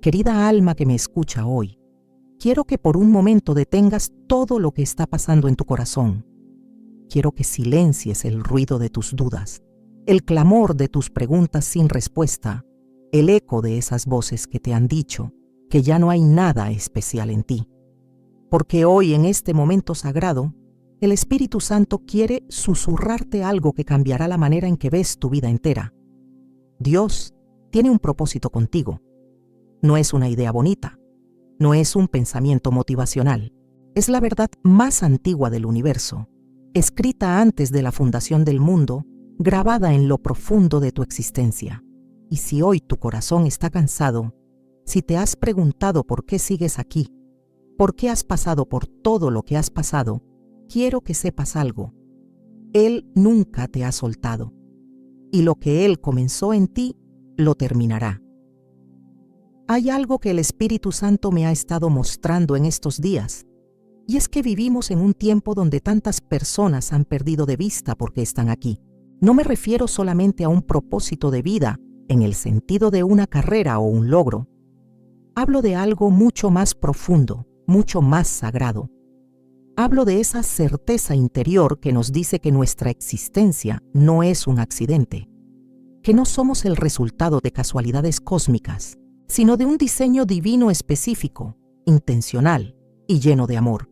Querida alma que me escucha hoy, quiero que por un momento detengas todo lo que está pasando en tu corazón. Quiero que silencies el ruido de tus dudas, el clamor de tus preguntas sin respuesta, el eco de esas voces que te han dicho que ya no hay nada especial en ti. Porque hoy, en este momento sagrado, el Espíritu Santo quiere susurrarte algo que cambiará la manera en que ves tu vida entera. Dios tiene un propósito contigo. No es una idea bonita, no es un pensamiento motivacional. Es la verdad más antigua del universo, escrita antes de la fundación del mundo, grabada en lo profundo de tu existencia. Y si hoy tu corazón está cansado, si te has preguntado por qué sigues aquí, por qué has pasado por todo lo que has pasado, quiero que sepas algo. Él nunca te ha soltado, y lo que Él comenzó en ti, lo terminará. Hay algo que el Espíritu Santo me ha estado mostrando en estos días, y es que vivimos en un tiempo donde tantas personas han perdido de vista por qué están aquí. No me refiero solamente a un propósito de vida en el sentido de una carrera o un logro. Hablo de algo mucho más profundo, mucho más sagrado. Hablo de esa certeza interior que nos dice que nuestra existencia no es un accidente, que no somos el resultado de casualidades cósmicas, sino de un diseño divino específico, intencional y lleno de amor.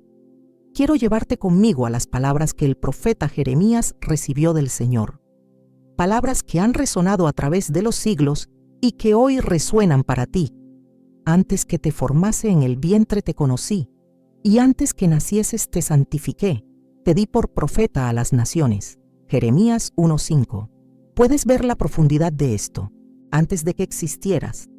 Quiero llevarte conmigo a las palabras que el profeta Jeremías recibió del Señor. Palabras que han resonado a través de los siglos y que hoy resuenan para ti. Antes que te formase en el vientre te conocí, y antes que nacieses te santifiqué, te di por profeta a las naciones. Jeremías 1:5. Puedes ver la profundidad de esto. Antes de que existieras,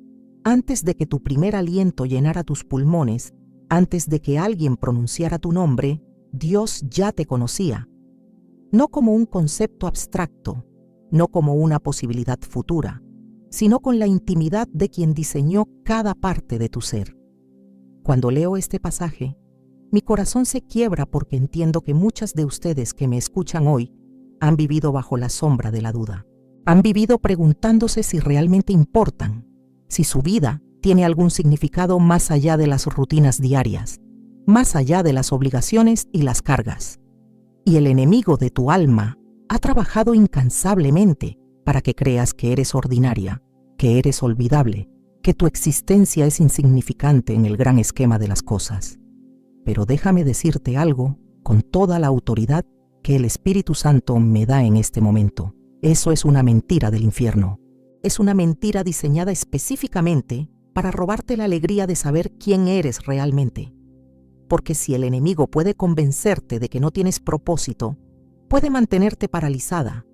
antes de que tu primer aliento llenara tus pulmones, antes de que alguien pronunciara tu nombre, Dios ya te conocía. No como un concepto abstracto, no como una posibilidad futura, sino con la intimidad de quien diseñó cada parte de tu ser. Cuando leo este pasaje, mi corazón se quiebra porque entiendo que muchas de ustedes que me escuchan hoy han vivido bajo la sombra de la duda. Han vivido preguntándose si realmente importan, si su vida tiene algún significado más allá de las rutinas diarias, más allá de las obligaciones y las cargas. Y el enemigo de tu alma ha trabajado incansablemente para que creas que eres ordinaria, que eres olvidable, que tu existencia es insignificante en el gran esquema de las cosas. Pero déjame decirte algo con toda la autoridad que el Espíritu Santo me da en este momento. Eso es una mentira del infierno. Es una mentira diseñada específicamente para robarte la alegría de saber quién eres realmente. Porque si el enemigo puede convencerte de que no tienes propósito, puede mantenerte paralizada,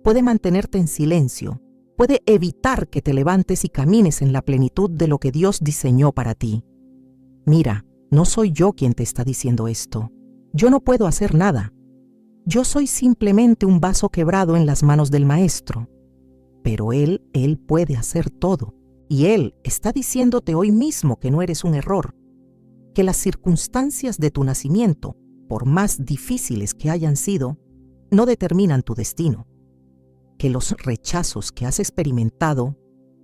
puede mantenerte en silencio, puede evitar que te levantes y camines en la plenitud de lo que Dios diseñó para ti. Mira, no soy yo quien te está diciendo esto. Yo no puedo hacer nada. Yo soy simplemente un vaso quebrado en las manos del Maestro. Pero Él puede hacer todo. Y Él está diciéndote hoy mismo que no eres un error, que las circunstancias de tu nacimiento, por más difíciles que hayan sido, no determinan tu destino, que los rechazos que has experimentado,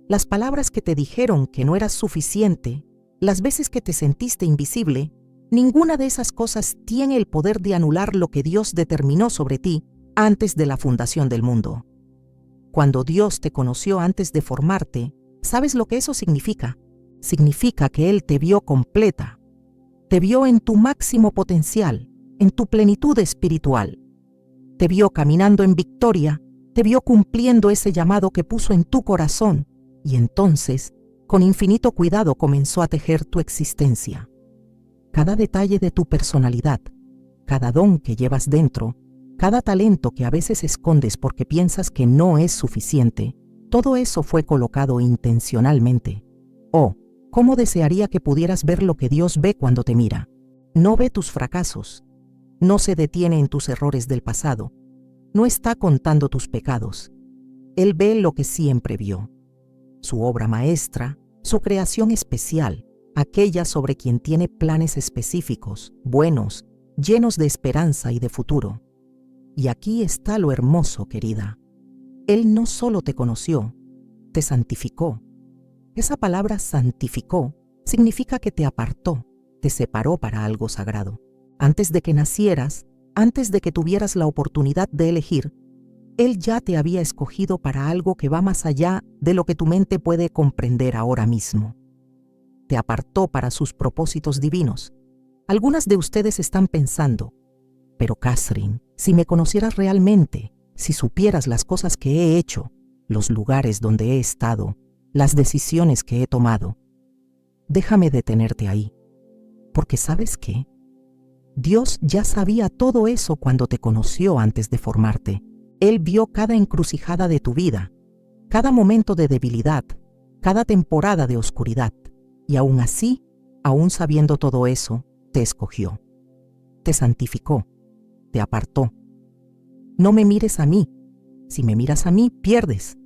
las palabras que te dijeron que no eras suficiente, las veces que te sentiste invisible, ninguna de esas cosas tiene el poder de anular lo que Dios determinó sobre ti antes de la fundación del mundo. Cuando Dios te conoció antes de formarte, ¿sabes lo que eso significa? Significa que Él te vio completa, te vio en tu máximo potencial, en tu plenitud espiritual. Te vio caminando en victoria, te vio cumpliendo ese llamado que puso en tu corazón, y entonces, con infinito cuidado comenzó a tejer tu existencia. Cada detalle de tu personalidad, cada don que llevas dentro, cada talento que a veces escondes porque piensas que no es suficiente, todo eso fue colocado intencionalmente. Oh, cómo desearía que pudieras ver lo que Dios ve cuando te mira. No ve tus fracasos, no se detiene en tus errores del pasado, no está contando tus pecados. Él ve lo que siempre vio, su obra maestra, su creación especial, aquella sobre quien tiene planes específicos, buenos, llenos de esperanza y de futuro. Y aquí está lo hermoso, querida. Él no solo te conoció, te santificó, Esa palabra santificó significa que te apartó, te separó para algo sagrado. Antes de que nacieras, antes de que tuvieras la oportunidad de elegir, Él ya te había escogido para algo que va más allá de lo que tu mente puede comprender ahora mismo. Te apartó para sus propósitos divinos. Algunas de ustedes están pensando, pero Catherine, si me conocieras realmente, si supieras las cosas que he hecho, los lugares donde he estado, las decisiones que he tomado, déjame detenerte ahí. Porque ¿sabes qué? Dios ya sabía todo eso cuando te conoció antes de formarte. Él vio cada encrucijada de tu vida, cada momento de debilidad, cada temporada de oscuridad. Y aún así, aún sabiendo todo eso, te escogió. Te santificó. Te apartó. No me mires a mí. Si me miras a mí, pierdes.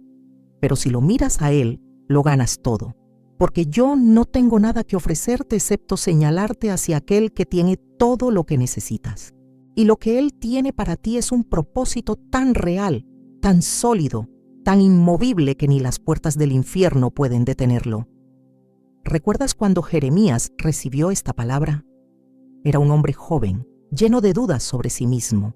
Pero si lo miras a Él, lo ganas todo. Porque yo no tengo nada que ofrecerte excepto señalarte hacia aquel que tiene todo lo que necesitas. Y lo que Él tiene para ti es un propósito tan real, tan sólido, tan inmovible que ni las puertas del infierno pueden detenerlo. ¿Recuerdas cuando Jeremías recibió esta palabra? Era un hombre joven, lleno de dudas sobre sí mismo.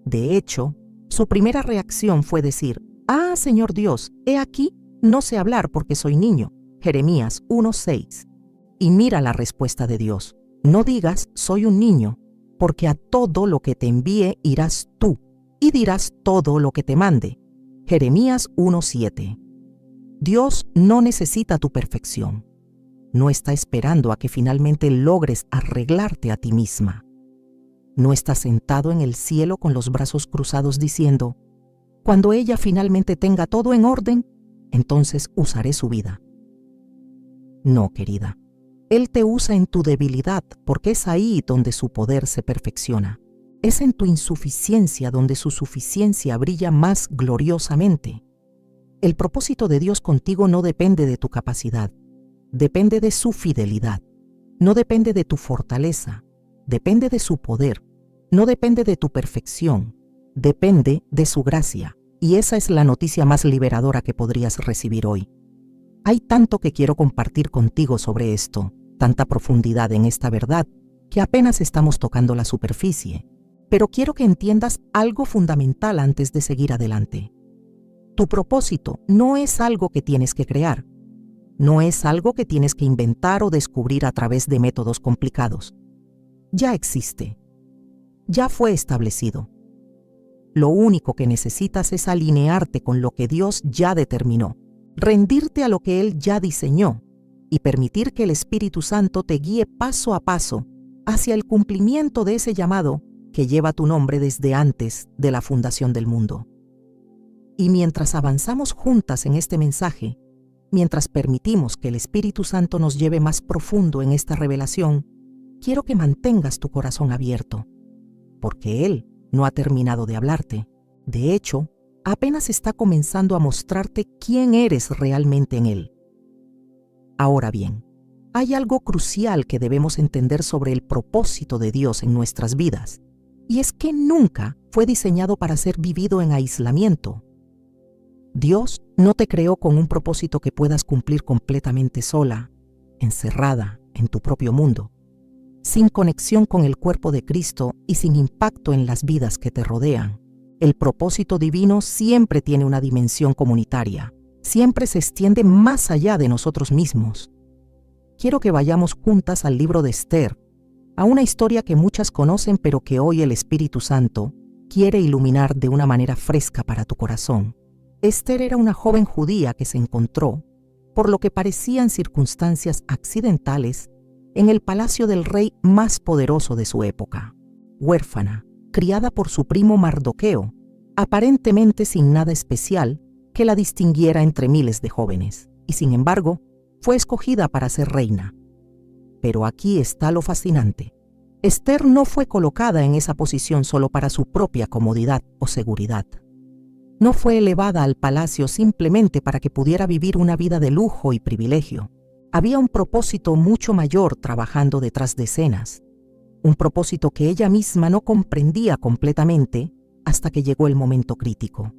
De hecho, su primera reacción fue decir, «Ah, Señor Dios, he aquí, no sé hablar porque soy niño». Jeremías 1:6. Y mira la respuesta de Dios. No digas, soy un niño, porque a todo lo que te envíe irás tú, y dirás todo lo que te mande. Jeremías 1:7. Dios no necesita tu perfección. No está esperando a que finalmente logres arreglarte a ti misma. No está sentado en el cielo con los brazos cruzados diciendo, cuando ella finalmente tenga todo en orden, entonces usaré su vida. No, querida. Él te usa en tu debilidad porque es ahí donde su poder se perfecciona. Es en tu insuficiencia donde su suficiencia brilla más gloriosamente. El propósito de Dios contigo no depende de tu capacidad, depende de su fidelidad. No depende de tu fortaleza, depende de su poder. No depende de tu perfección, depende de su gracia. Y esa es la noticia más liberadora que podrías recibir hoy. Hay tanto que quiero compartir contigo sobre esto, tanta profundidad en esta verdad, que apenas estamos tocando la superficie. Pero quiero que entiendas algo fundamental antes de seguir adelante. Tu propósito no es algo que tienes que crear. No es algo que tienes que inventar o descubrir a través de métodos complicados. Ya existe. Ya fue establecido. Lo único que necesitas es alinearte con lo que Dios ya determinó, rendirte a lo que Él ya diseñó y permitir que el Espíritu Santo te guíe paso a paso hacia el cumplimiento de ese llamado que lleva tu nombre desde antes de la fundación del mundo. Y mientras avanzamos juntas en este mensaje, mientras permitimos que el Espíritu Santo nos lleve más profundo en esta revelación, quiero que mantengas tu corazón abierto, porque Él no ha terminado de hablarte. De hecho, apenas está comenzando a mostrarte quién eres realmente en Él. Ahora bien, hay algo crucial que debemos entender sobre el propósito de Dios en nuestras vidas, y es que nunca fue diseñado para ser vivido en aislamiento. Dios no te creó con un propósito que puedas cumplir completamente sola, encerrada en tu propio mundo, sin conexión con el cuerpo de Cristo y sin impacto en las vidas que te rodean. El propósito divino siempre tiene una dimensión comunitaria, siempre se extiende más allá de nosotros mismos. Quiero que vayamos juntas al libro de Esther, a una historia que muchas conocen pero que hoy el Espíritu Santo quiere iluminar de una manera fresca para tu corazón. Esther era una joven judía que se encontró, por lo que parecían circunstancias accidentales, en el palacio del rey más poderoso de su época. Huérfana, criada por su primo Mardoqueo, aparentemente sin nada especial que la distinguiera entre miles de jóvenes, y sin embargo, fue escogida para ser reina. Pero aquí está lo fascinante. Esther no fue colocada en esa posición solo para su propia comodidad o seguridad. No fue elevada al palacio simplemente para que pudiera vivir una vida de lujo y privilegio. Había un propósito mucho mayor trabajando detrás de escenas, un propósito que ella misma no comprendía completamente hasta que llegó el momento crítico.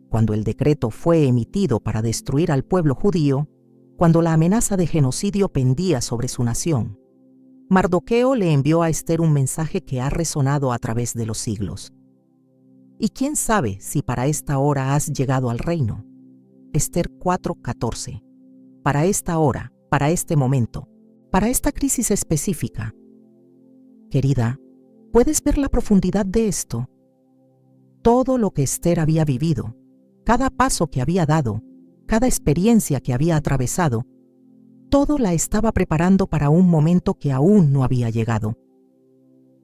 Cuando el decreto fue emitido para destruir al pueblo judío, cuando la amenaza de genocidio pendía sobre su nación, Mardoqueo le envió a Ester un mensaje que ha resonado a través de los siglos. Y quién sabe si para esta hora has llegado al reino. Ester 4:14. Para esta hora, para este momento, para esta crisis específica. Querida, ¿puedes ver la profundidad de esto? Todo lo que Ester había vivido, cada paso que había dado, cada experiencia que había atravesado, todo la estaba preparando para un momento que aún no había llegado.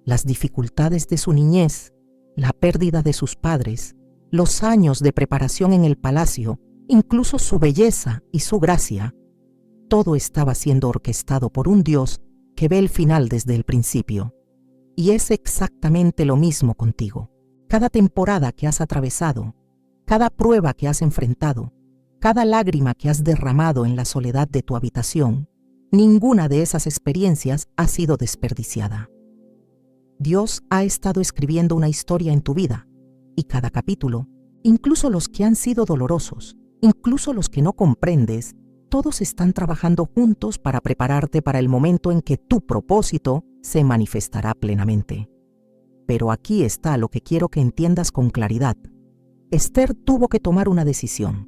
Las dificultades de su niñez, la pérdida de sus padres, los años de preparación en el palacio, incluso su belleza y su gracia, todo estaba siendo orquestado por un Dios que ve el final desde el principio. Y es exactamente lo mismo contigo. Cada temporada que has atravesado, cada prueba que has enfrentado, cada lágrima que has derramado en la soledad de tu habitación, ninguna de esas experiencias ha sido desperdiciada. Dios ha estado escribiendo una historia en tu vida, y cada capítulo, incluso los que han sido dolorosos, incluso los que no comprendes, todos están trabajando juntos para prepararte para el momento en que tu propósito se manifestará plenamente. Pero aquí está lo que quiero que entiendas con claridad. Ester tuvo que tomar una decisión.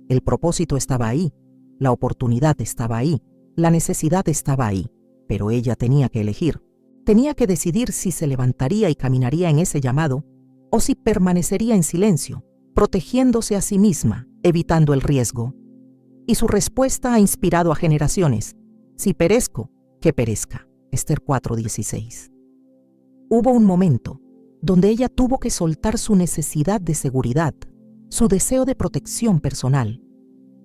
El propósito estaba ahí, la oportunidad estaba ahí, la necesidad estaba ahí, pero ella tenía que elegir. Tenía que decidir si se levantaría y caminaría en ese llamado o si permanecería en silencio, protegiéndose a sí misma, evitando el riesgo. Y su respuesta ha inspirado a generaciones. Si perezco, que perezca. Ester 4:16. Hubo un momento donde ella tuvo que soltar su necesidad de seguridad, su deseo de protección personal,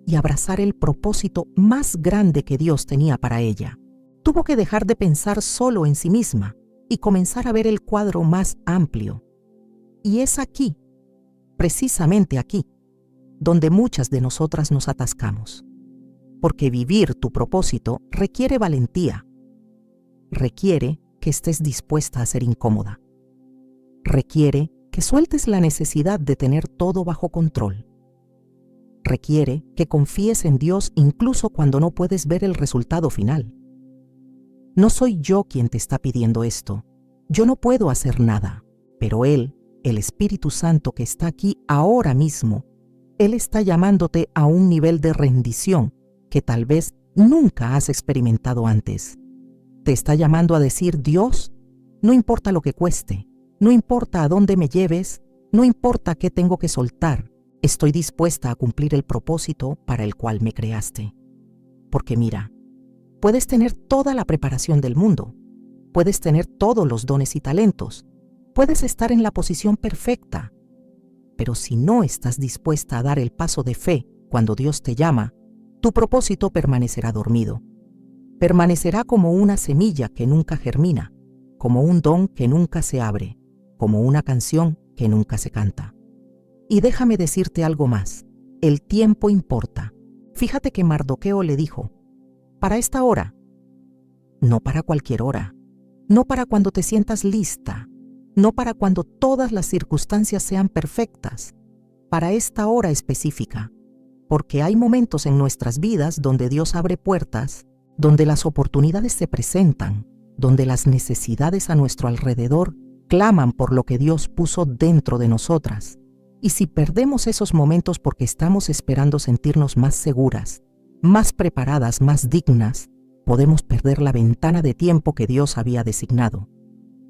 y abrazar el propósito más grande que Dios tenía para ella. Tuvo que dejar de pensar solo en sí misma y comenzar a ver el cuadro más amplio. Y es aquí, precisamente aquí, donde muchas de nosotras nos atascamos. Porque vivir tu propósito requiere valentía. Requiere que estés dispuesta a ser incómoda. Requiere que sueltes la necesidad de tener todo bajo control. Requiere que confíes en Dios incluso cuando no puedes ver el resultado final. No soy yo quien te está pidiendo esto. Yo no puedo hacer nada, pero Él, el Espíritu Santo que está aquí ahora mismo, Él está llamándote a un nivel de rendición que tal vez nunca has experimentado antes. Te está llamando a decir: Dios, no importa lo que cueste, no importa a dónde me lleves, no importa qué tengo que soltar, estoy dispuesta a cumplir el propósito para el cual me creaste. Porque mira, puedes tener toda la preparación del mundo, puedes tener todos los dones y talentos, puedes estar en la posición perfecta, pero si no estás dispuesta a dar el paso de fe cuando Dios te llama, tu propósito permanecerá dormido. Permanecerá como una semilla que nunca germina, como un don que nunca se abre, como una canción que nunca se canta. Y déjame decirte algo más. El tiempo importa. Fíjate que Mardoqueo le dijo: para esta hora, no para cualquier hora, no para cuando te sientas lista, no para cuando todas las circunstancias sean perfectas, para esta hora específica, porque hay momentos en nuestras vidas donde Dios abre puertas, donde las oportunidades se presentan, donde las necesidades a nuestro alrededor claman por lo que Dios puso dentro de nosotras. Y si perdemos esos momentos porque estamos esperando sentirnos más seguras, más preparadas, más dignas, podemos perder la ventana de tiempo que Dios había designado.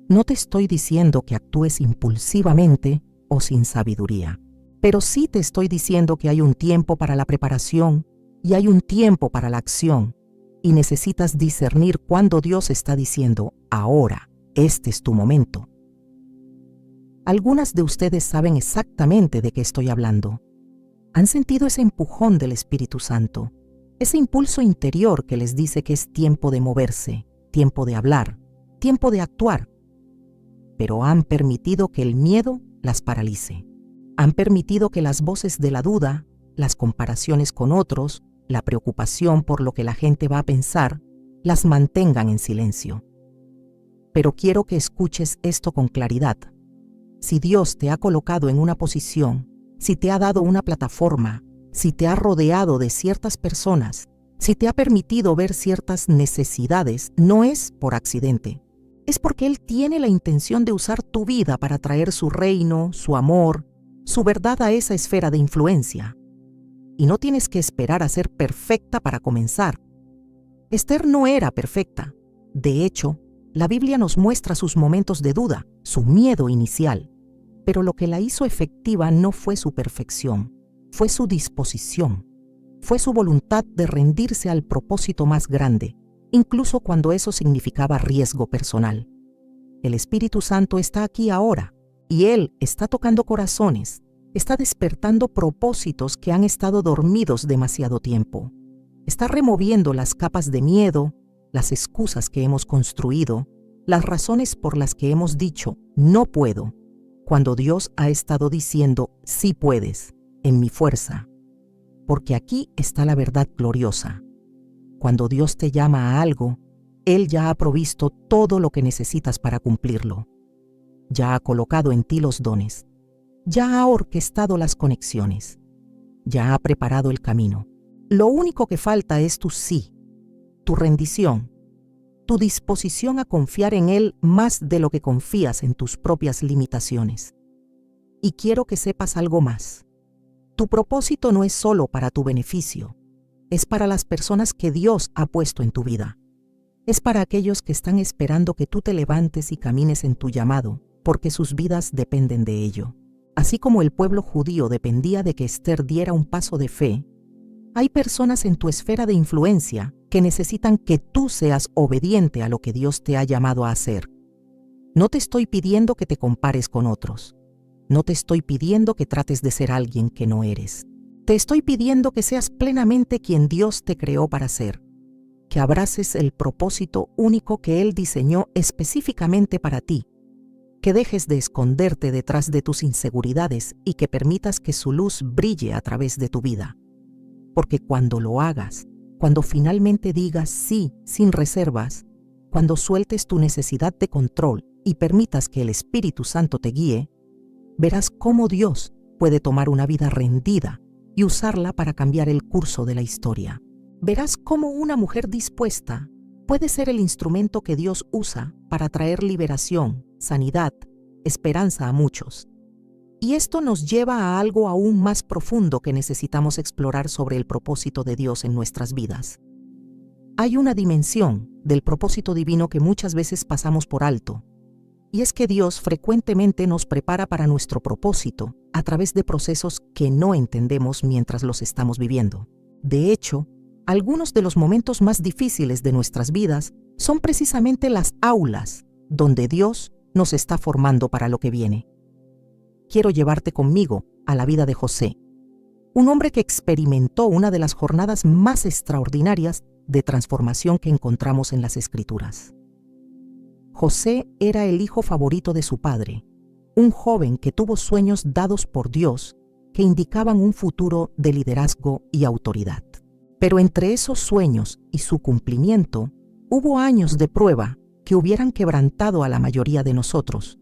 No te estoy diciendo que actúes impulsivamente o sin sabiduría, pero sí te estoy diciendo que hay un tiempo para la preparación y hay un tiempo para la acción, y necesitas discernir cuándo Dios está diciendo: ahora, este es tu momento. Algunas de ustedes saben exactamente de qué estoy hablando. Han sentido ese empujón del Espíritu Santo, ese impulso interior que les dice que es tiempo de moverse, tiempo de hablar, tiempo de actuar. Pero han permitido que el miedo las paralice. Han permitido que las voces de la duda, las comparaciones con otros, la preocupación por lo que la gente va a pensar, las mantengan en silencio. Pero quiero que escuches esto con claridad. Si Dios te ha colocado en una posición, si te ha dado una plataforma, si te ha rodeado de ciertas personas, Si te ha permitido ver ciertas necesidades, no es por accidente. Es porque Él tiene la intención de usar tu vida para traer su reino, su amor, su verdad a esa esfera de influencia. Y no tienes que esperar a ser perfecta para comenzar. Esther no era perfecta. De hecho, la Biblia nos muestra sus momentos de duda, su miedo inicial. Pero lo que la hizo efectiva no fue su perfección, fue su disposición. Fue su voluntad de rendirse al propósito más grande, incluso cuando eso significaba riesgo personal. El Espíritu Santo está aquí ahora, y Él está tocando corazones, está despertando propósitos que han estado dormidos demasiado tiempo. Está removiendo las capas de miedo, las excusas que hemos construido, las razones por las que hemos dicho no puedo, cuando Dios ha estado diciendo sí puedes, en mi fuerza. Porque aquí está la verdad gloriosa. Cuando Dios te llama a algo, Él ya ha provisto todo lo que necesitas para cumplirlo. Ya ha colocado en ti los dones. Ya ha orquestado las conexiones. Ya ha preparado el camino. Lo único que falta es tu sí, tu rendición, tu disposición a confiar en Él más de lo que confías en tus propias limitaciones. Y quiero que sepas algo más. Tu propósito no es solo para tu beneficio, es para las personas que Dios ha puesto en tu vida. Es para aquellos que están esperando que tú te levantes y camines en tu llamado, porque sus vidas dependen de ello. Así como el pueblo judío dependía de que Esther diera un paso de fe, hay personas en tu esfera de influencia que necesitan que tú seas obediente a lo que Dios te ha llamado a hacer. No te estoy pidiendo que te compares con otros. No te estoy pidiendo que trates de ser alguien que no eres. Te estoy pidiendo que seas plenamente quien Dios te creó para ser, que abraces el propósito único que Él diseñó específicamente para ti, que dejes de esconderte detrás de tus inseguridades y que permitas que su luz brille a través de tu vida. Porque cuando lo hagas, cuando finalmente digas sí sin reservas, cuando sueltes tu necesidad de control y permitas que el Espíritu Santo te guíe, verás cómo Dios puede tomar una vida rendida y usarla para cambiar el curso de la historia. Verás cómo una mujer dispuesta puede ser el instrumento que Dios usa para traer liberación, sanidad, esperanza a muchos. Y esto nos lleva a algo aún más profundo que necesitamos explorar sobre el propósito de Dios en nuestras vidas. Hay una dimensión del propósito divino que muchas veces pasamos por alto, y es que Dios frecuentemente nos prepara para nuestro propósito a través de procesos que no entendemos mientras los estamos viviendo. De hecho, algunos de los momentos más difíciles de nuestras vidas son precisamente las aulas donde Dios nos está formando para lo que viene. Quiero llevarte conmigo a la vida de José, un hombre que experimentó una de las jornadas más extraordinarias de transformación que encontramos en las Escrituras. José era el hijo favorito de su padre, un joven que tuvo sueños dados por Dios que indicaban un futuro de liderazgo y autoridad. Pero entre esos sueños y su cumplimiento, hubo años de prueba que hubieran quebrantado a la mayoría de nosotros.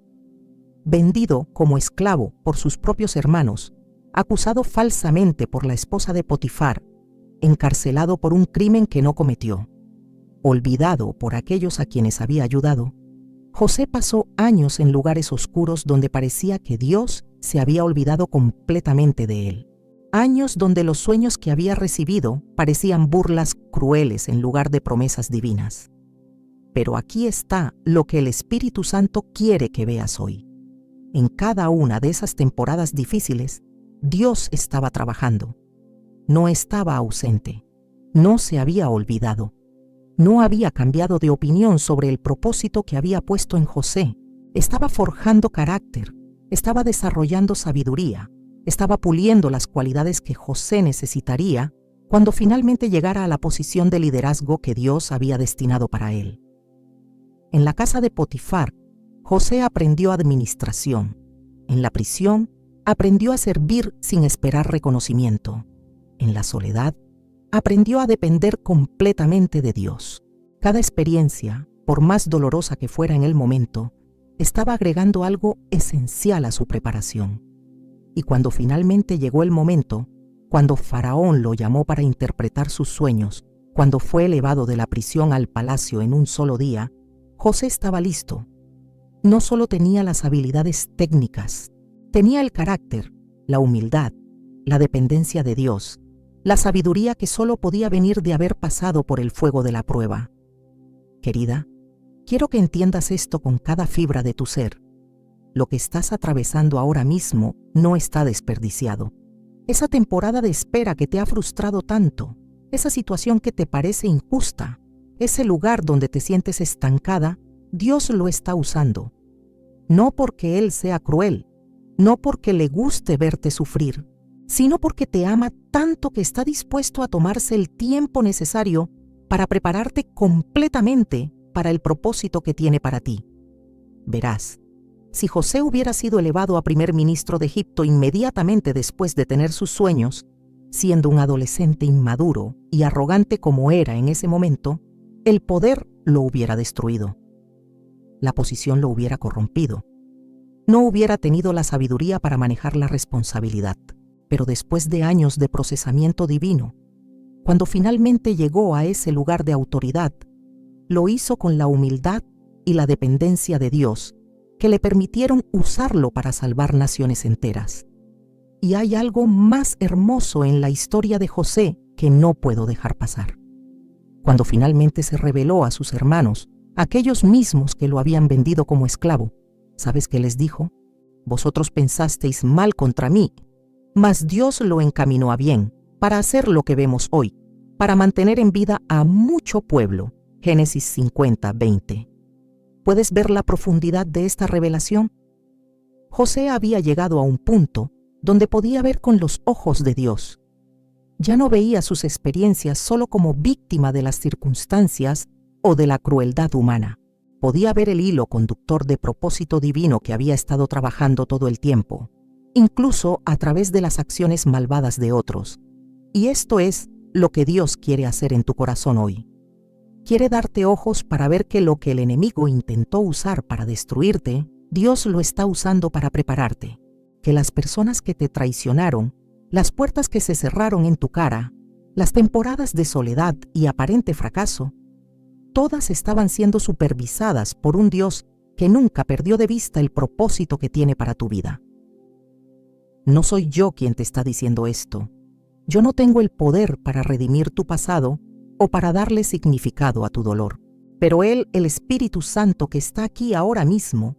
Vendido como esclavo por sus propios hermanos, acusado falsamente por la esposa de Potifar, encarcelado por un crimen que no cometió, olvidado por aquellos a quienes había ayudado, José pasó años en lugares oscuros donde parecía que Dios se había olvidado completamente de él. Años donde los sueños que había recibido parecían burlas crueles en lugar de promesas divinas. Pero aquí está lo que el Espíritu Santo quiere que veas hoy. En cada una de esas temporadas difíciles, Dios estaba trabajando. No estaba ausente. No se había olvidado. No había cambiado de opinión sobre el propósito que había puesto en José. Estaba forjando carácter, estaba desarrollando sabiduría, estaba puliendo las cualidades que José necesitaría cuando finalmente llegara a la posición de liderazgo que Dios había destinado para él. En la casa de Potifar, José aprendió administración. En la prisión, aprendió a servir sin esperar reconocimiento. En la soledad, aprendió a depender completamente de Dios. Cada experiencia, por más dolorosa que fuera en el momento, estaba agregando algo esencial a su preparación. Y cuando finalmente llegó el momento, cuando Faraón lo llamó para interpretar sus sueños, Cuando fue elevado de la prisión al palacio en un solo día, José estaba listo. No solo tenía las habilidades técnicas, tenía el carácter, la humildad, la dependencia de Dios, la sabiduría que solo podía venir de haber pasado por el fuego de la prueba. Querida, quiero que entiendas esto con cada fibra de tu ser. Lo que estás atravesando ahora mismo no está desperdiciado. Esa temporada de espera que te ha frustrado tanto, esa situación que te parece injusta, ese lugar donde te sientes estancada, Dios lo está usando. No porque Él sea cruel, no porque le guste verte sufrir, sino porque te ama tanto que está dispuesto a tomarse el tiempo necesario para prepararte completamente para el propósito que tiene para ti. Verás, si José hubiera sido elevado a primer ministro de Egipto inmediatamente después de tener sus sueños, siendo un adolescente inmaduro y arrogante como era en ese momento, el poder lo hubiera destruido. La posición lo hubiera corrompido. No hubiera tenido la sabiduría para manejar la responsabilidad. Pero después de años de procesamiento divino, cuando finalmente llegó a ese lugar de autoridad, lo hizo con la humildad y la dependencia de Dios, que le permitieron usarlo para salvar naciones enteras. Y hay algo más hermoso en la historia de José que no puedo dejar pasar. Cuando finalmente se reveló a sus hermanos, aquellos mismos que lo habían vendido como esclavo, ¿sabes qué les dijo? Vosotros pensasteis mal contra mí, mas Dios lo encaminó a bien, para hacer lo que vemos hoy, para mantener en vida a mucho pueblo. Génesis 50:20. ¿Puedes ver la profundidad de esta revelación? José había llegado a un punto donde podía ver con los ojos de Dios. Ya no veía sus experiencias solo como víctima de las circunstancias o de la crueldad humana. Podía ver el hilo conductor de propósito divino que había estado trabajando todo el tiempo, incluso a través de las acciones malvadas de otros. Y esto es lo que Dios quiere hacer en tu corazón hoy. Quiere darte ojos para ver que lo que el enemigo intentó usar para destruirte, Dios lo está usando para prepararte. Que las personas que te traicionaron, las puertas que se cerraron en tu cara, las temporadas de soledad y aparente fracaso, todas estaban siendo supervisadas por un Dios que nunca perdió de vista el propósito que tiene para tu vida. No soy yo quien te está diciendo esto. Yo no tengo el poder para redimir tu pasado o para darle significado a tu dolor. Pero Él, el Espíritu Santo que está aquí ahora mismo,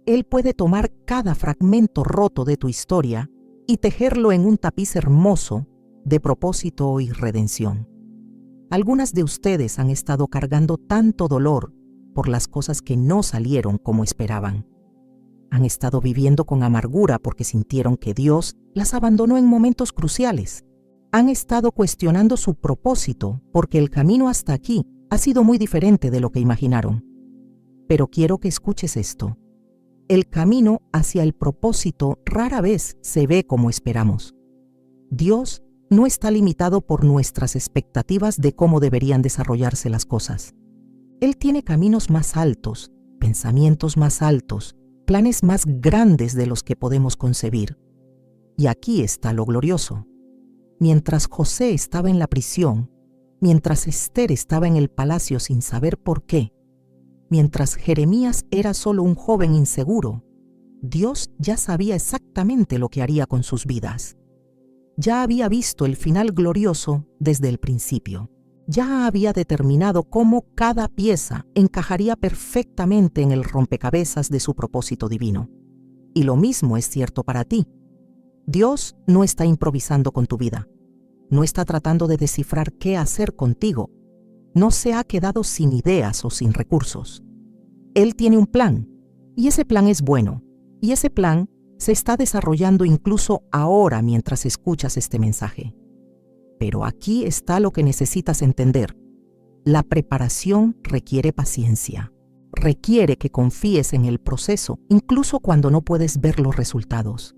Él puede tomar cada fragmento roto de tu historia y tejerlo en un tapiz hermoso de propósito y redención. Algunas de ustedes han estado cargando tanto dolor por las cosas que no salieron como esperaban. Han estado viviendo con amargura porque sintieron que Dios las abandonó en momentos cruciales. Han estado cuestionando su propósito porque el camino hasta aquí ha sido muy diferente de lo que imaginaron. Pero quiero que escuches esto. El camino hacia el propósito rara vez se ve como esperamos. Dios no está limitado por nuestras expectativas de cómo deberían desarrollarse las cosas. Él tiene caminos más altos, pensamientos más altos, planes más grandes de los que podemos concebir. Y aquí está lo glorioso. Mientras José estaba en la prisión, mientras Esther estaba en el palacio sin saber por qué, mientras Jeremías era solo un joven inseguro, Dios ya sabía exactamente lo que haría con sus vidas. Ya había visto el final glorioso desde el principio. Ya había determinado cómo cada pieza encajaría perfectamente en el rompecabezas de su propósito divino. Y lo mismo es cierto para ti. Dios no está improvisando con tu vida. No está tratando de descifrar qué hacer contigo. No se ha quedado sin ideas o sin recursos. Él tiene un plan, y ese plan es bueno, y ese plan se está desarrollando incluso ahora mientras escuchas este mensaje. Pero aquí está lo que necesitas entender. La preparación requiere paciencia. Requiere que confíes en el proceso, incluso cuando no puedes ver los resultados.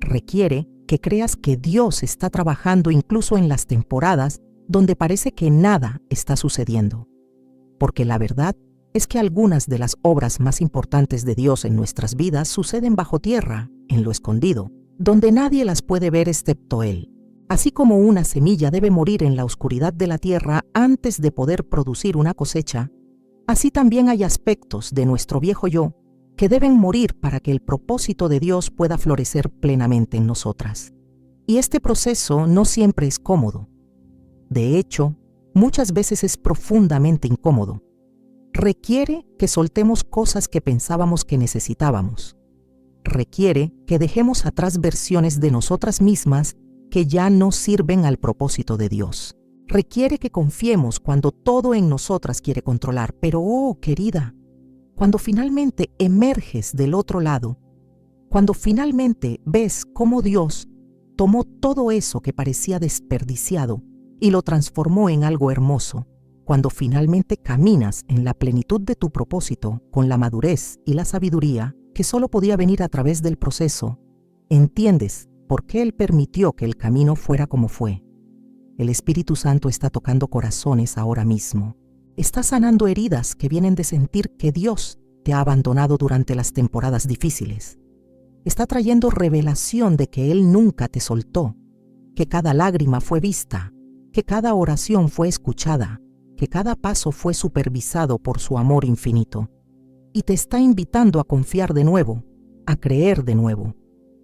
Requiere que creas que Dios está trabajando incluso en las temporadas donde parece que nada está sucediendo. Porque la verdad es que algunas de las obras más importantes de Dios en nuestras vidas suceden bajo tierra, en lo escondido, donde nadie las puede ver excepto Él. Así como una semilla debe morir en la oscuridad de la tierra antes de poder producir una cosecha, así también hay aspectos de nuestro viejo yo que deben morir para que el propósito de Dios pueda florecer plenamente en nosotras. Y este proceso no siempre es cómodo. De hecho, muchas veces es profundamente incómodo. Requiere que soltemos cosas que pensábamos que necesitábamos. Requiere que dejemos atrás versiones de nosotras mismas que ya no sirven al propósito de Dios. Requiere que confiemos cuando todo en nosotras quiere controlar. Pero, oh, querida, cuando finalmente emerges del otro lado, cuando finalmente ves cómo Dios tomó todo eso que parecía desperdiciado y lo transformó en algo hermoso, cuando finalmente caminas en la plenitud de tu propósito con la madurez y la sabiduría que solo podía venir a través del proceso, entiendes por qué Él permitió que el camino fuera como fue. El Espíritu Santo está tocando corazones ahora mismo. Está sanando heridas que vienen de sentir que Dios te ha abandonado durante las temporadas difíciles. Está trayendo revelación de que Él nunca te soltó, que cada lágrima fue vista, que cada oración fue escuchada, que cada paso fue supervisado por su amor infinito. Y te está invitando a confiar de nuevo, a creer de nuevo,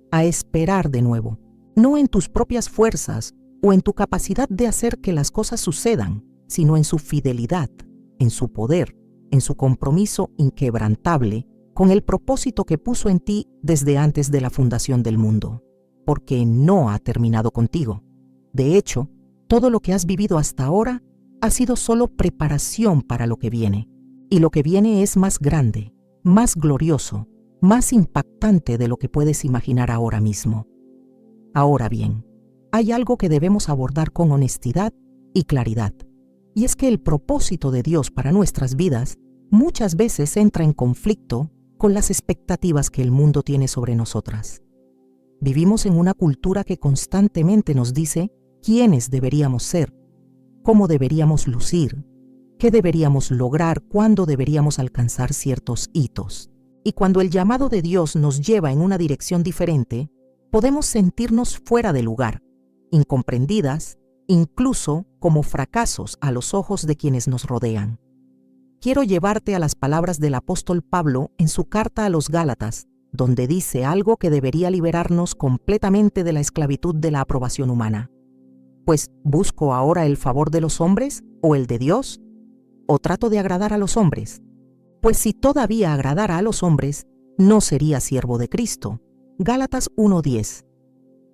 a esperar de nuevo, no en tus propias fuerzas o en tu capacidad de hacer que las cosas sucedan, sino en su fidelidad, en su poder, en su compromiso inquebrantable con el propósito que puso en ti desde antes de la fundación del mundo, porque no ha terminado contigo. De hecho, todo lo que has vivido hasta ahora ha sido solo preparación para lo que viene, y lo que viene es más grande, más glorioso, más impactante de lo que puedes imaginar ahora mismo. Ahora bien, hay algo que debemos abordar con honestidad y claridad, y es que el propósito de Dios para nuestras vidas muchas veces entra en conflicto con las expectativas que el mundo tiene sobre nosotras. Vivimos en una cultura que constantemente nos dice quiénes deberíamos ser, cómo deberíamos lucir, qué deberíamos lograr, cuándo deberíamos alcanzar ciertos hitos. Y cuando el llamado de Dios nos lleva en una dirección diferente, podemos sentirnos fuera de lugar, incomprendidas, incluso como fracasos a los ojos de quienes nos rodean. Quiero llevarte a las palabras del apóstol Pablo en su carta a los Gálatas, donde dice algo que debería liberarnos completamente de la esclavitud de la aprobación humana. Pues, ¿busco ahora el favor de los hombres o el de Dios? ¿O trato de agradar a los hombres? Pues si todavía agradara a los hombres, no sería siervo de Cristo. Gálatas 1:10.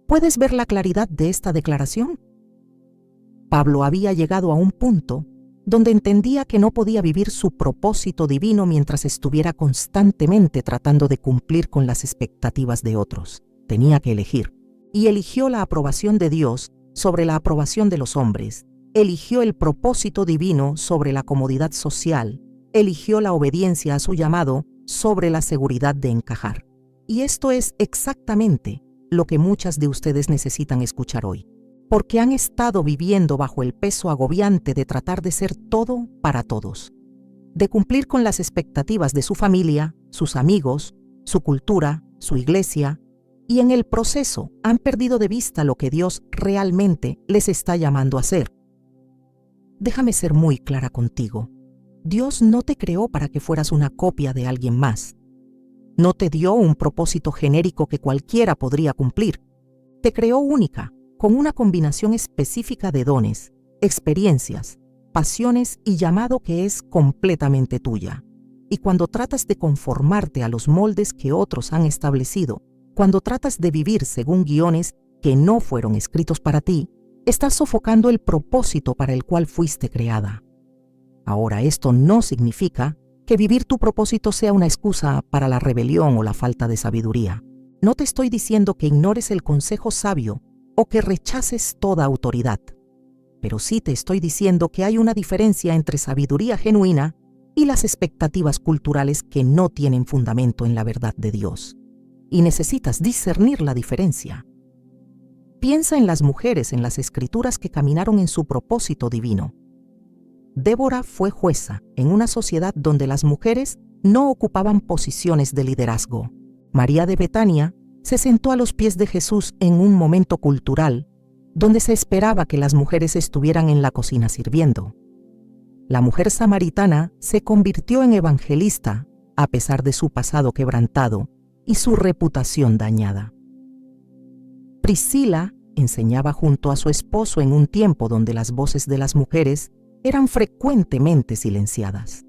¿Puedes ver la claridad de esta declaración? Pablo había llegado a un punto donde entendía que no podía vivir su propósito divino mientras estuviera constantemente tratando de cumplir con las expectativas de otros. Tenía que elegir, y eligió la aprobación de Dios sobre la aprobación de los hombres. Eligió el propósito divino sobre la comodidad social. Eligió la obediencia a su llamado sobre la seguridad de encajar. Y esto es exactamente lo que muchas de ustedes necesitan escuchar hoy, porque han estado viviendo bajo el peso agobiante de tratar de ser todo para todos, de cumplir con las expectativas de su familia, sus amigos, su cultura, su iglesia, y en el proceso han perdido de vista lo que Dios realmente les está llamando a hacer. Déjame ser muy clara contigo. Dios no te creó para que fueras una copia de alguien más. No te dio un propósito genérico que cualquiera podría cumplir. Te creó única, con una combinación específica de dones, experiencias, pasiones y llamado que es completamente tuya. Y cuando tratas de conformarte a los moldes que otros han establecido, cuando tratas de vivir según guiones que no fueron escritos para ti, estás sofocando el propósito para el cual fuiste creada. Ahora, esto no significa que vivir tu propósito sea una excusa para la rebelión o la falta de sabiduría. No te estoy diciendo que ignores el consejo sabio o que rechaces toda autoridad, pero sí te estoy diciendo que hay una diferencia entre sabiduría genuina y las expectativas culturales que no tienen fundamento en la verdad de Dios. Y necesitas discernir la diferencia. Piensa en las mujeres en las Escrituras que caminaron en su propósito divino. Débora fue jueza en una sociedad donde las mujeres no ocupaban posiciones de liderazgo. María de Betania se sentó a los pies de Jesús en un momento cultural donde se esperaba que las mujeres estuvieran en la cocina sirviendo. La mujer samaritana se convirtió en evangelista a pesar de su pasado quebrantado y su reputación dañada. Priscila enseñaba junto a su esposo en un tiempo donde las voces de las mujeres eran frecuentemente silenciadas.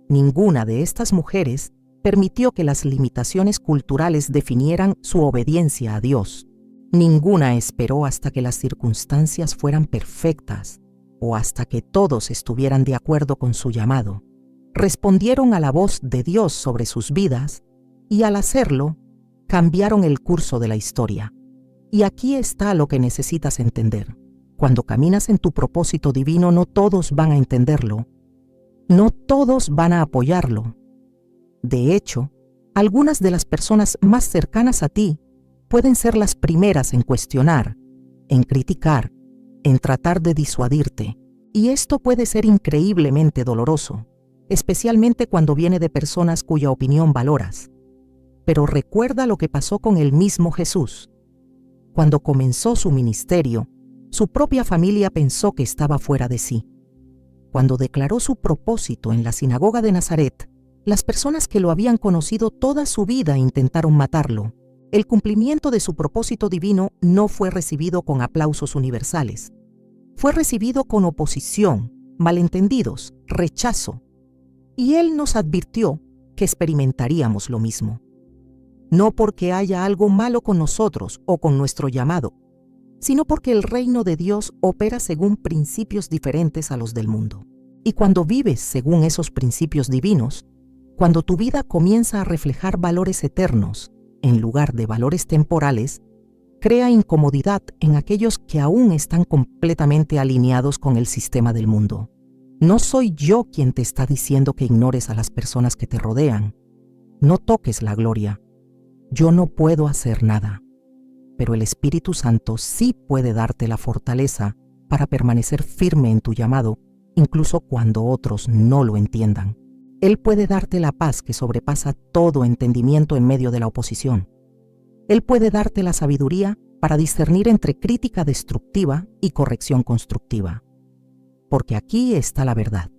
Ninguna de estas mujeres permitió que las limitaciones culturales definieran su obediencia a Dios. Ninguna esperó hasta que las circunstancias fueran perfectas o hasta que todos estuvieran de acuerdo con su llamado. Respondieron a la voz de Dios sobre sus vidas y al hacerlo, cambiaron el curso de la historia. Y aquí está lo que necesitas entender. Cuando caminas en tu propósito divino, no todos van a entenderlo. No todos van a apoyarlo. De hecho, algunas de las personas más cercanas a ti pueden ser las primeras en cuestionar, en criticar, en tratar de disuadirte. Y esto puede ser increíblemente doloroso, especialmente cuando viene de personas cuya opinión valoras. Pero recuerda lo que pasó con el mismo Jesús. Cuando comenzó su ministerio, su propia familia pensó que estaba fuera de sí. Cuando declaró su propósito en la sinagoga de Nazaret, las personas que lo habían conocido toda su vida intentaron matarlo. El cumplimiento de su propósito divino no fue recibido con aplausos universales. Fue recibido con oposición, malentendidos, rechazo. Y él nos advirtió que experimentaríamos lo mismo. No porque haya algo malo con nosotros o con nuestro llamado, sino porque el reino de Dios opera según principios diferentes a los del mundo. Y cuando vives según esos principios divinos, cuando tu vida comienza a reflejar valores eternos en lugar de valores temporales, crea incomodidad en aquellos que aún están completamente alineados con el sistema del mundo. No soy yo quien te está diciendo que ignores a las personas que te rodean. No toques la gloria. Yo no puedo hacer nada, pero el Espíritu Santo sí puede darte la fortaleza para permanecer firme en tu llamado, incluso cuando otros no lo entiendan. Él puede darte la paz que sobrepasa todo entendimiento en medio de la oposición. Él puede darte la sabiduría para discernir entre crítica destructiva y corrección constructiva. Porque aquí está la verdad.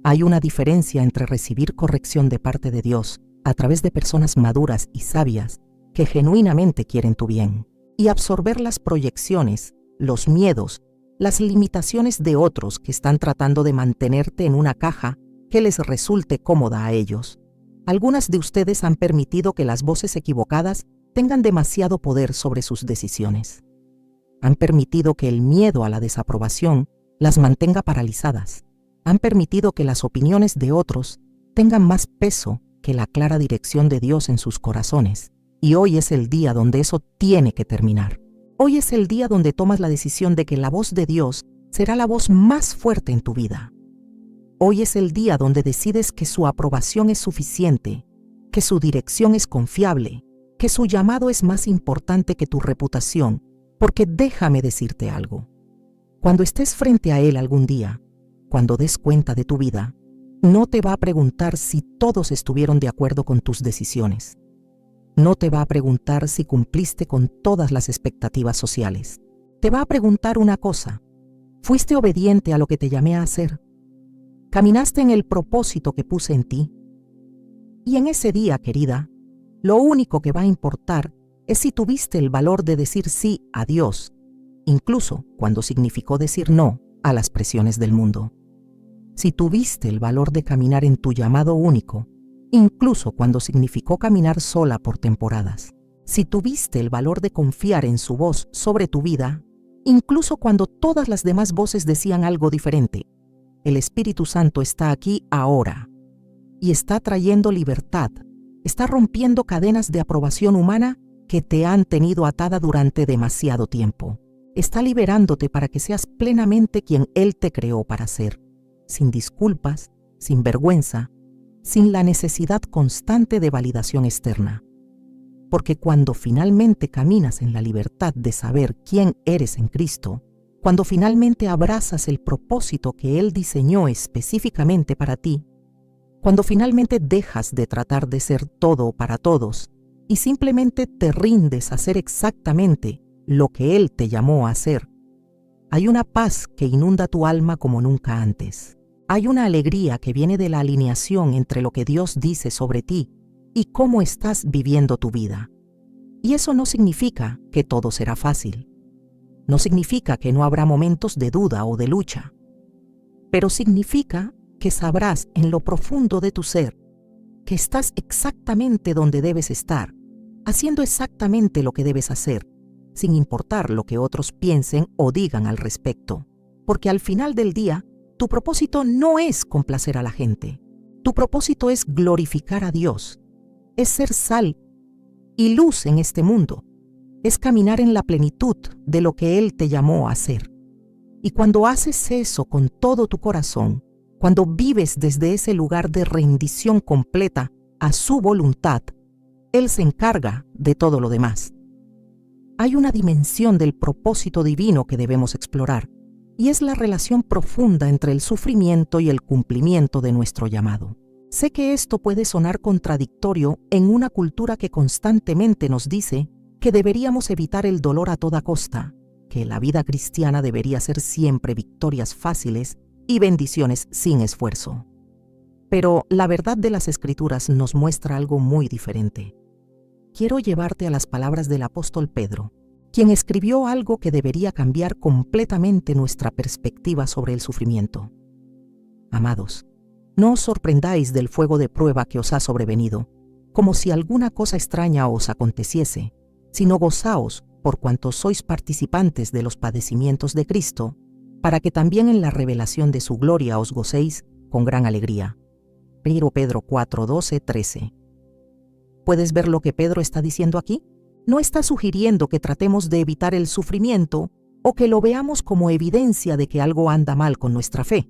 Hay una diferencia entre recibir corrección de parte de Dios a través de personas maduras y sabias que genuinamente quieren tu bien, y absorber las proyecciones, los miedos, las limitaciones de otros que están tratando de mantenerte en una caja que les resulte cómoda a ellos. Algunas de ustedes han permitido que las voces equivocadas tengan demasiado poder sobre sus decisiones. Han permitido que el miedo a la desaprobación las mantenga paralizadas. Han permitido que las opiniones de otros tengan más peso que la clara dirección de Dios en sus corazones. Y hoy es el día donde eso tiene que terminar. Hoy es el día donde tomas la decisión de que la voz de Dios será la voz más fuerte en tu vida. Hoy es el día donde decides que su aprobación es suficiente, que su dirección es confiable, que su llamado es más importante que tu reputación, porque déjame decirte algo. Cuando estés frente a Él algún día, cuando des cuenta de tu vida, no te va a preguntar si todos estuvieron de acuerdo con tus decisiones. No te va a preguntar si cumpliste con todas las expectativas sociales. Te va a preguntar una cosa: ¿fuiste obediente a lo que te llamé a hacer? ¿Caminaste en el propósito que puse en ti? Y en ese día, querida, lo único que va a importar es si tuviste el valor de decir sí a Dios, incluso cuando significó decir no a las presiones del mundo. Si tuviste el valor de caminar en tu llamado único, incluso cuando significó caminar sola por temporadas. Si tuviste el valor de confiar en su voz sobre tu vida, incluso cuando todas las demás voces decían algo diferente. El Espíritu Santo está aquí ahora y está trayendo libertad, está rompiendo cadenas de aprobación humana que te han tenido atada durante demasiado tiempo. Está liberándote para que seas plenamente quien Él te creó para ser, sin disculpas, sin vergüenza, sin la necesidad constante de validación externa. Porque cuando finalmente caminas en la libertad de saber quién eres en Cristo, cuando finalmente abrazas el propósito que Él diseñó específicamente para ti, cuando finalmente dejas de tratar de ser todo para todos y simplemente te rindes a hacer exactamente lo que Él te llamó a hacer, hay una paz que inunda tu alma como nunca antes. Hay una alegría que viene de la alineación entre lo que Dios dice sobre ti y cómo estás viviendo tu vida. Y eso no significa que todo será fácil. No significa que no habrá momentos de duda o de lucha. Pero significa que sabrás en lo profundo de tu ser que estás exactamente donde debes estar, haciendo exactamente lo que debes hacer, sin importar lo que otros piensen o digan al respecto. Porque al final del día, tu propósito no es complacer a la gente. Tu propósito es glorificar a Dios, es ser sal y luz en este mundo, es caminar en la plenitud de lo que Él te llamó a hacer. Y cuando haces eso con todo tu corazón, cuando vives desde ese lugar de rendición completa a su voluntad, Él se encarga de todo lo demás. Hay una dimensión del propósito divino que debemos explorar, y es la relación profunda entre el sufrimiento y el cumplimiento de nuestro llamado. Sé que esto puede sonar contradictorio en una cultura que constantemente nos dice que deberíamos evitar el dolor a toda costa, que la vida cristiana debería ser siempre victorias fáciles y bendiciones sin esfuerzo. Pero la verdad de las Escrituras nos muestra algo muy diferente. Quiero llevarte a las palabras del apóstol Pedro, quien escribió algo que debería cambiar completamente nuestra perspectiva sobre el sufrimiento. Amados, no os sorprendáis del fuego de prueba que os ha sobrevenido, como si alguna cosa extraña os aconteciese, sino gozaos por cuanto sois participantes de los padecimientos de Cristo, para que también en la revelación de su gloria os gocéis con gran alegría. 1 Pedro 4, 12, 13. ¿Puedes ver lo que Pedro está diciendo aquí? No está sugiriendo que tratemos de evitar el sufrimiento o que lo veamos como evidencia de que algo anda mal con nuestra fe.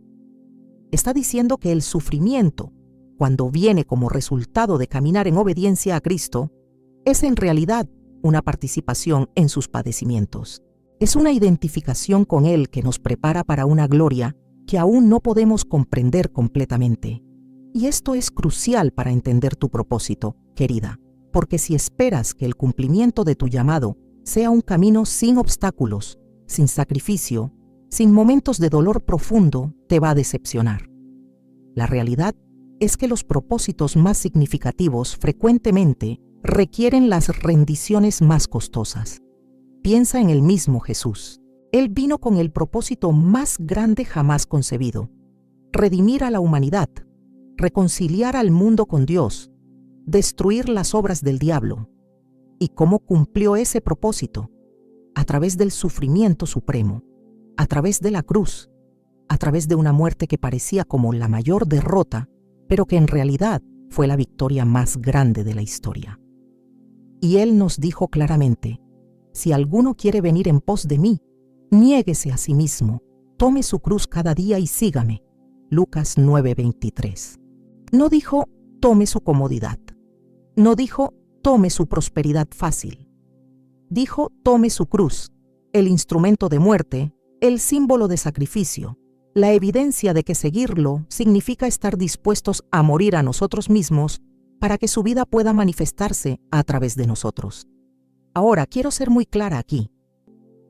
Está diciendo que el sufrimiento, cuando viene como resultado de caminar en obediencia a Cristo, es en realidad una participación en sus padecimientos. Es una identificación con Él que nos prepara para una gloria que aún no podemos comprender completamente. Y esto es crucial para entender tu propósito, querida, porque si esperas que el cumplimiento de tu llamado sea un camino sin obstáculos, sin sacrificio, sin momentos de dolor profundo, te va a decepcionar. La realidad es que los propósitos más significativos frecuentemente requieren las rendiciones más costosas. Piensa en el mismo Jesús. Él vino con el propósito más grande jamás concebido: redimir a la humanidad, reconciliar al mundo con Dios, destruir las obras del diablo. ¿Y cómo cumplió ese propósito? A través del sufrimiento supremo, a través de la cruz, a través de una muerte que parecía como la mayor derrota, pero que en realidad fue la victoria más grande de la historia. Y Él nos dijo claramente: si alguno quiere venir en pos de mí, niéguese a sí mismo, tome su cruz cada día y sígame. Lucas 9:23. No dijo tome su comodidad. No dijo tome su prosperidad fácil. Dijo tome su cruz, el instrumento de muerte, el símbolo de sacrificio, la evidencia de que seguirlo significa estar dispuestos a morir a nosotros mismos para que su vida pueda manifestarse a través de nosotros. Ahora, quiero ser muy clara aquí.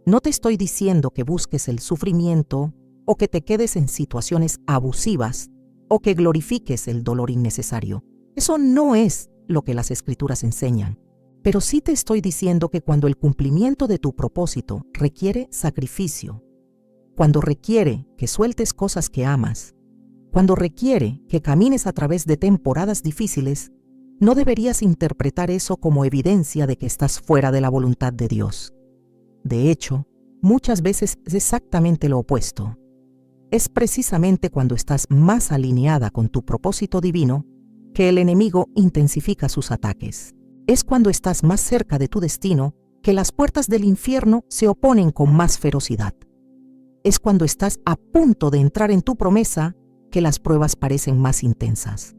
No te estoy diciendo que busques el sufrimiento o que te quedes en situaciones abusivas o que glorifiques el dolor innecesario. Eso no es lo que las Escrituras enseñan. Pero sí te estoy diciendo que cuando el cumplimiento de tu propósito requiere sacrificio, cuando requiere que sueltes cosas que amas, cuando requiere que camines a través de temporadas difíciles, no deberías interpretar eso como evidencia de que estás fuera de la voluntad de Dios. De hecho, muchas veces es exactamente lo opuesto. Es precisamente cuando estás más alineada con tu propósito divino que el enemigo intensifica sus ataques. Es cuando estás más cerca de tu destino que las puertas del infierno se oponen con más ferocidad. Es cuando estás a punto de entrar en tu promesa que las pruebas parecen más intensas.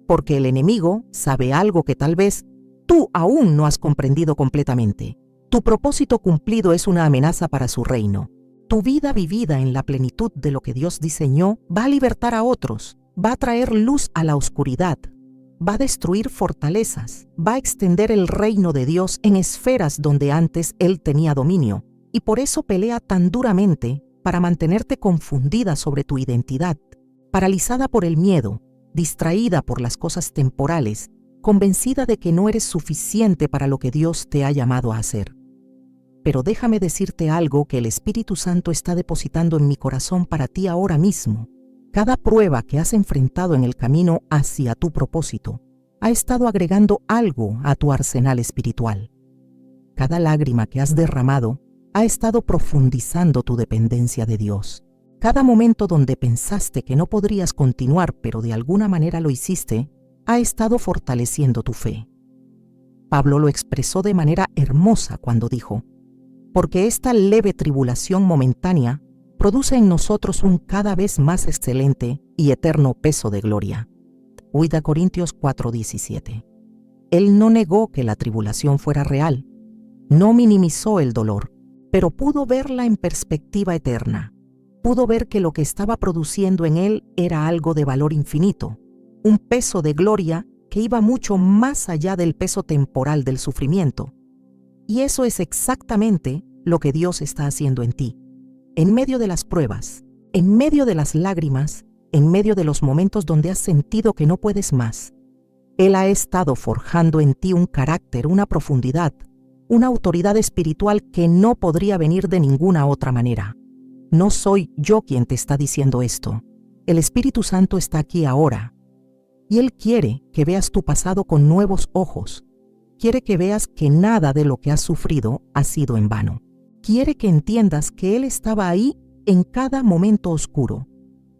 Porque el enemigo sabe algo que tal vez tú aún no has comprendido completamente. Tu propósito cumplido es una amenaza para su reino. Tu vida vivida en la plenitud de lo que Dios diseñó va a libertar a otros, va a traer luz a la oscuridad, va a destruir fortalezas, va a extender el reino de Dios en esferas donde antes Él tenía dominio, y por eso pelea tan duramente para mantenerte confundida sobre tu identidad, paralizada por el miedo, distraída por las cosas temporales, convencida de que no eres suficiente para lo que Dios te ha llamado a hacer. Pero déjame decirte algo que el Espíritu Santo está depositando en mi corazón para ti ahora mismo. Cada prueba que has enfrentado en el camino hacia tu propósito ha estado agregando algo a tu arsenal espiritual. Cada lágrima que has derramado ha estado profundizando tu dependencia de Dios. Cada momento donde pensaste que no podrías continuar, pero de alguna manera lo hiciste, ha estado fortaleciendo tu fe. Pablo lo expresó de manera hermosa cuando dijo: porque esta leve tribulación momentánea produce en nosotros un cada vez más excelente y eterno peso de gloria. 2 Corintios 4:17. Él no negó que la tribulación fuera real, no minimizó el dolor, pero pudo verla en perspectiva eterna. Pudo ver que lo que estaba produciendo en él era algo de valor infinito, un peso de gloria que iba mucho más allá del peso temporal del sufrimiento. Y eso es exactamente lo que Dios está haciendo en ti. En medio de las pruebas, en medio de las lágrimas, en medio de los momentos donde has sentido que no puedes más, Él ha estado forjando en ti un carácter, una profundidad, una autoridad espiritual que no podría venir de ninguna otra manera. No soy yo quien te está diciendo esto. El Espíritu Santo está aquí ahora. Y Él quiere que veas tu pasado con nuevos ojos. Quiere que veas que nada de lo que has sufrido ha sido en vano. Quiere que entiendas que Él estaba ahí en cada momento oscuro,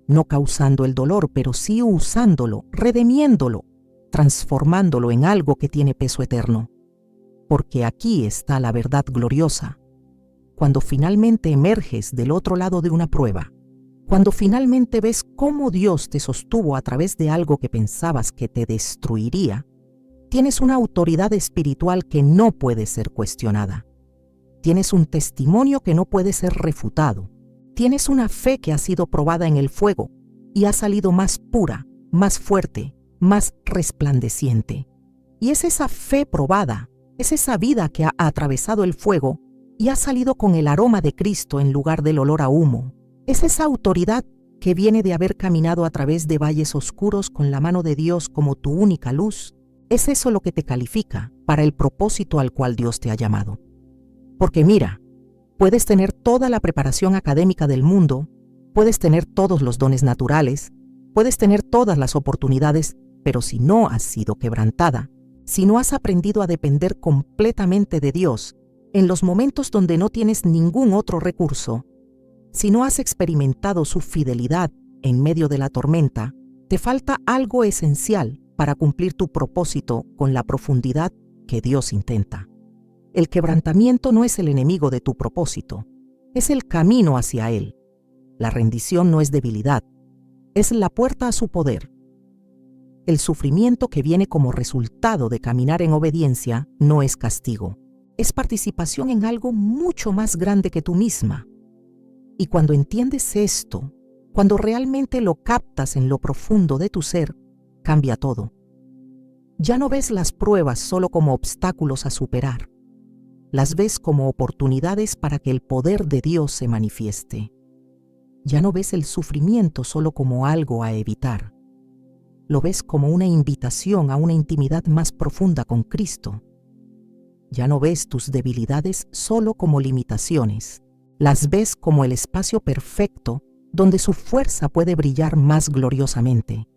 no causando el dolor, pero sí usándolo, redimiéndolo, transformándolo en algo que tiene peso eterno. Porque aquí está la verdad gloriosa. Cuando finalmente emerges del otro lado de una prueba, cuando finalmente ves cómo Dios te sostuvo a través de algo que pensabas que te destruiría, tienes una autoridad espiritual que no puede ser cuestionada. Tienes un testimonio que no puede ser refutado. Tienes una fe que ha sido probada en el fuego y ha salido más pura, más fuerte, más resplandeciente. Y es esa fe probada, es esa vida que ha atravesado el fuego y ha salido con el aroma de Cristo en lugar del olor a humo. Es esa autoridad que viene de haber caminado a través de valles oscuros con la mano de Dios como tu única luz. Es eso lo que te califica para el propósito al cual Dios te ha llamado. Porque mira, puedes tener toda la preparación académica del mundo, puedes tener todos los dones naturales, puedes tener todas las oportunidades, pero si no has sido quebrantada, si no has aprendido a depender completamente de Dios en los momentos donde no tienes ningún otro recurso, si no has experimentado su fidelidad en medio de la tormenta, te falta algo esencial para cumplir tu propósito con la profundidad que Dios intenta. El quebrantamiento no es el enemigo de tu propósito, es el camino hacia él. La rendición no es debilidad, es la puerta a su poder. El sufrimiento que viene como resultado de caminar en obediencia no es castigo, es participación en algo mucho más grande que tú misma. Y cuando entiendes esto, cuando realmente lo captas en lo profundo de tu ser, cambia todo. Ya no ves las pruebas solo como obstáculos a superar. Las ves como oportunidades para que el poder de Dios se manifieste. Ya no ves el sufrimiento solo como algo a evitar. Lo ves como una invitación a una intimidad más profunda con Cristo. Ya no ves tus debilidades solo como limitaciones. Las ves como el espacio perfecto donde su fuerza puede brillar más gloriosamente.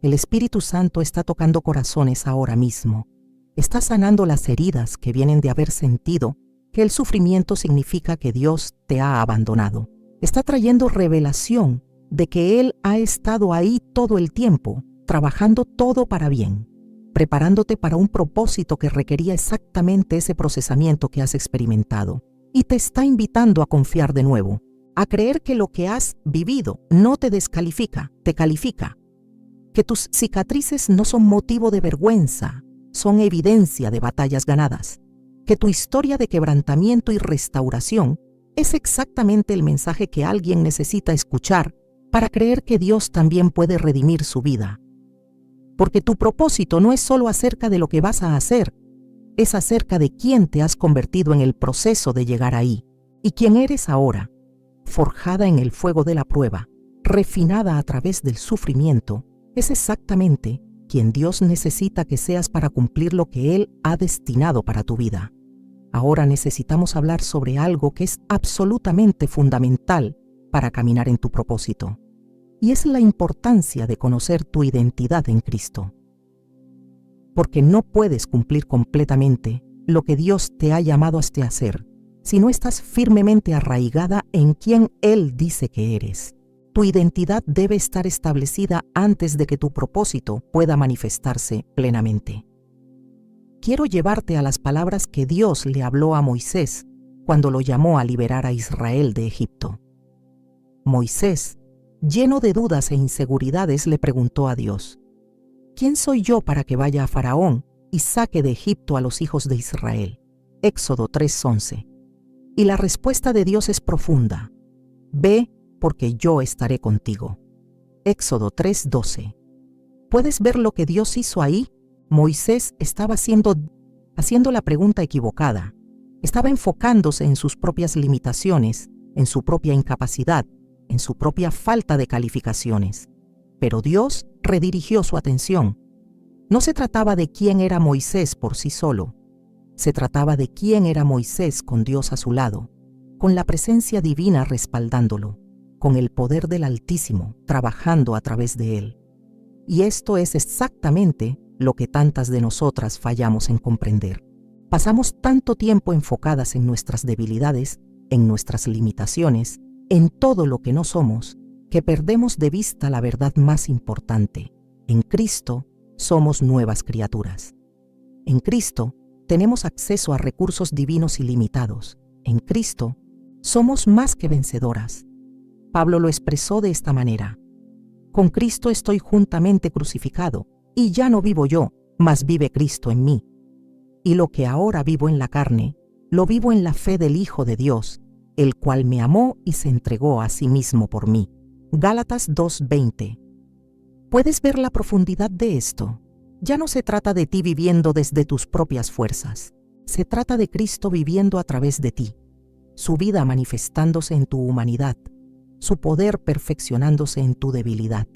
El Espíritu Santo está tocando corazones ahora mismo. Está sanando las heridas que vienen de haber sentido que el sufrimiento significa que Dios te ha abandonado. Está trayendo revelación de que Él ha estado ahí todo el tiempo, trabajando todo para bien, preparándote para un propósito que requería exactamente ese procesamiento que has experimentado. Y te está invitando a confiar de nuevo, a creer que lo que has vivido no te descalifica, te califica. Que tus cicatrices no son motivo de vergüenza, son evidencia de batallas ganadas. Que tu historia de quebrantamiento y restauración es exactamente el mensaje que alguien necesita escuchar para creer que Dios también puede redimir su vida. Porque tu propósito no es solo acerca de lo que vas a hacer, es acerca de quién te has convertido en el proceso de llegar ahí y quién eres ahora, forjada en el fuego de la prueba, refinada a través del sufrimiento, es exactamente quien Dios necesita que seas para cumplir lo que Él ha destinado para tu vida. Ahora necesitamos hablar sobre algo que es absolutamente fundamental para caminar en tu propósito, y es la importancia de conocer tu identidad en Cristo. Porque no puedes cumplir completamente lo que Dios te ha llamado a hacer si no estás firmemente arraigada en quien Él dice que eres. Tu identidad debe estar establecida antes de que tu propósito pueda manifestarse plenamente. Quiero llevarte a las palabras que Dios le habló a Moisés cuando lo llamó a liberar a Israel de Egipto. Moisés, lleno de dudas e inseguridades, le preguntó a Dios: ¿Quién soy yo para que vaya a Faraón y saque de Egipto a los hijos de Israel? Éxodo 3:11. Y la respuesta de Dios es profunda: Ve, porque yo estaré contigo. Éxodo 3:12. ¿Puedes ver lo que Dios hizo ahí? Moisés estaba haciendo la pregunta equivocada. Estaba enfocándose en sus propias limitaciones, en su propia incapacidad, en su propia falta de calificaciones. Pero Dios redirigió su atención. No se trataba de quién era Moisés por sí solo. Se trataba de quién era Moisés con Dios a su lado, con la presencia divina respaldándolo, con el poder del Altísimo trabajando a través de él. Y esto es exactamente lo que tantas de nosotras fallamos en comprender. Pasamos tanto tiempo enfocadas en nuestras debilidades, en nuestras limitaciones, en todo lo que no somos, que perdemos de vista la verdad más importante. En Cristo somos nuevas criaturas. En Cristo tenemos acceso a recursos divinos ilimitados. En Cristo somos más que vencedoras. Pablo lo expresó de esta manera: con Cristo estoy juntamente crucificado, y ya no vivo yo, mas vive Cristo en mí. Y lo que ahora vivo en la carne, lo vivo en la fe del Hijo de Dios, el cual me amó y se entregó a sí mismo por mí. Gálatas 2:20. ¿Puedes ver la profundidad de esto? Ya no se trata de ti viviendo desde tus propias fuerzas. Se trata de Cristo viviendo a través de ti, su vida manifestándose en tu humanidad, su poder perfeccionándose en tu debilidad.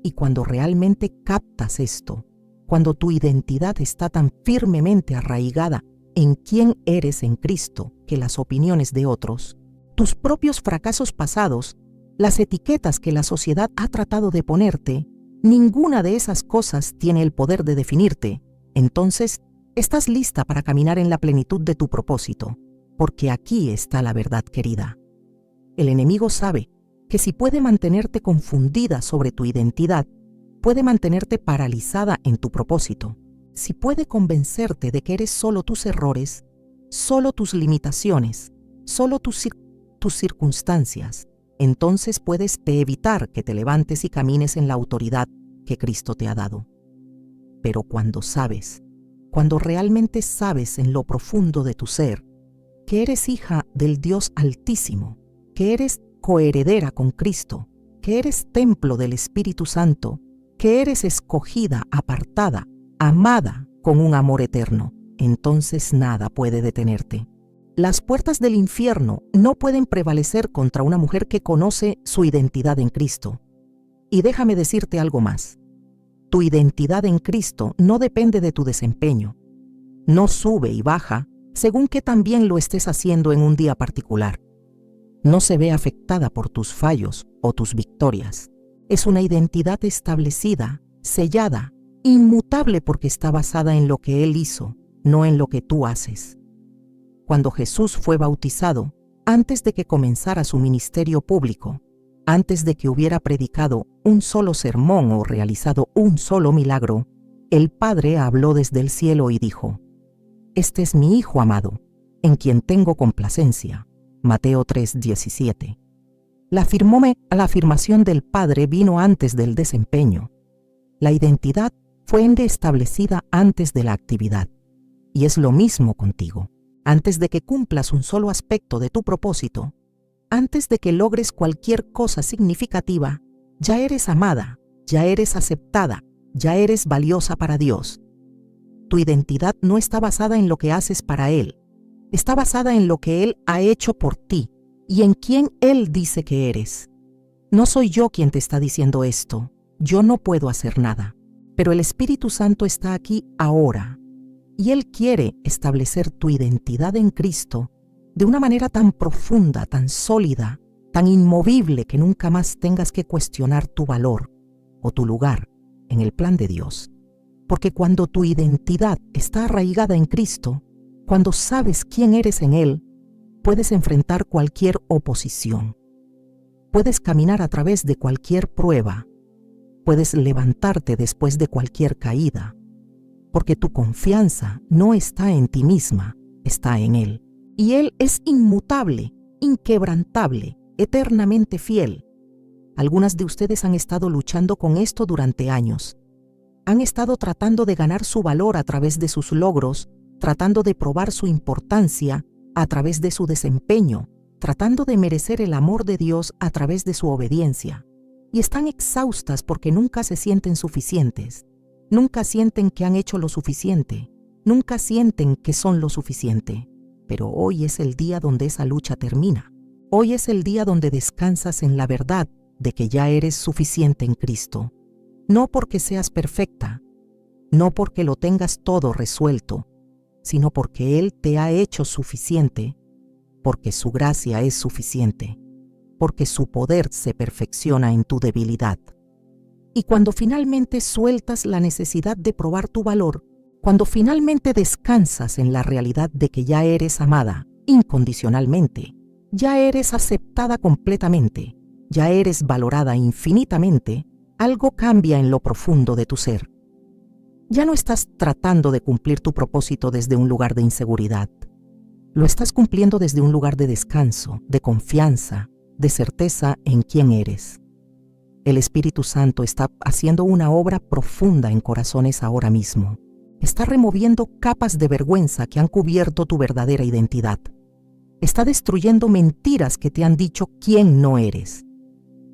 Y cuando realmente captas esto, cuando tu identidad está tan firmemente arraigada en quién eres en Cristo que las opiniones de otros, tus propios fracasos pasados, las etiquetas que la sociedad ha tratado de ponerte, ninguna de esas cosas tiene el poder de definirte. Entonces, estás lista para caminar en la plenitud de tu propósito, porque aquí está la verdad, querida. El enemigo sabe que si puede mantenerte confundida sobre tu identidad, puede mantenerte paralizada en tu propósito. Si puede convencerte de que eres solo tus errores, solo tus limitaciones, solo tus circunstancias, entonces puedes evitar que te levantes y camines en la autoridad que Cristo te ha dado. Pero cuando realmente sabes en lo profundo de tu ser, que eres hija del Dios Altísimo, que eres coheredera con Cristo, que eres templo del Espíritu Santo, que eres escogida, apartada, amada con un amor eterno, entonces nada puede detenerte. Las puertas del infierno no pueden prevalecer contra una mujer que conoce su identidad en Cristo. Y déjame decirte algo más. Tu identidad en Cristo no depende de tu desempeño. No sube y baja según que también lo estés haciendo en un día particular. No se ve afectada por tus fallos o tus victorias. Es una identidad establecida, sellada, inmutable porque está basada en lo que Él hizo, no en lo que tú haces. Cuando Jesús fue bautizado, antes de que comenzara su ministerio público, antes de que hubiera predicado un solo sermón o realizado un solo milagro, el Padre habló desde el cielo y dijo: «Este es mi Hijo amado, en quien tengo complacencia». Mateo 3:17. La afirmación del Padre vino antes del desempeño. La identidad fue establecida antes de la actividad. Y es lo mismo contigo. Antes de que cumplas un solo aspecto de tu propósito, antes de que logres cualquier cosa significativa, ya eres amada, ya eres aceptada, Ya eres valiosa para Dios. Tu identidad no está basada en lo que haces para Él. Está basada en lo que Él ha hecho por ti y en quién Él dice que eres. No soy yo quien te está diciendo esto. Yo no puedo hacer nada. Pero el Espíritu Santo está aquí ahora. Y Él quiere establecer tu identidad en Cristo de una manera tan profunda, tan sólida, tan inmovible que nunca más tengas que cuestionar tu valor o tu lugar en el plan de Dios. Porque cuando tu identidad está arraigada en Cristo, cuando sabes quién eres en Él, puedes enfrentar cualquier oposición. Puedes caminar a través de cualquier prueba. Puedes levantarte después de cualquier caída. Porque tu confianza no está en ti misma, está en Él. Y Él es inmutable, inquebrantable, eternamente fiel. Algunas de ustedes han estado luchando con esto durante años. Han estado tratando de ganar su valor a través de sus logros, tratando de probar su importancia a través de su desempeño, tratando de merecer el amor de Dios a través de su obediencia. Y están exhaustas porque nunca se sienten suficientes. Nunca sienten que han hecho lo suficiente. Nunca sienten que son lo suficiente. Pero hoy es el día donde esa lucha termina. Hoy es el día donde descansas en la verdad de que ya eres suficiente en Cristo. No porque seas perfecta, no porque lo tengas todo resuelto, sino porque Él te ha hecho suficiente, porque su gracia es suficiente, porque su poder se perfecciona en tu debilidad. Y cuando finalmente sueltas la necesidad de probar tu valor, cuando finalmente descansas en la realidad de que ya eres amada incondicionalmente, ya eres aceptada completamente, ya eres valorada infinitamente, algo cambia en lo profundo de tu ser. Ya no estás tratando de cumplir tu propósito desde un lugar de inseguridad. Lo estás cumpliendo desde un lugar de descanso, de confianza, de certeza en quién eres. El Espíritu Santo está haciendo una obra profunda en corazones ahora mismo. Está removiendo capas de vergüenza que han cubierto tu verdadera identidad. Está destruyendo mentiras que te han dicho quién no eres.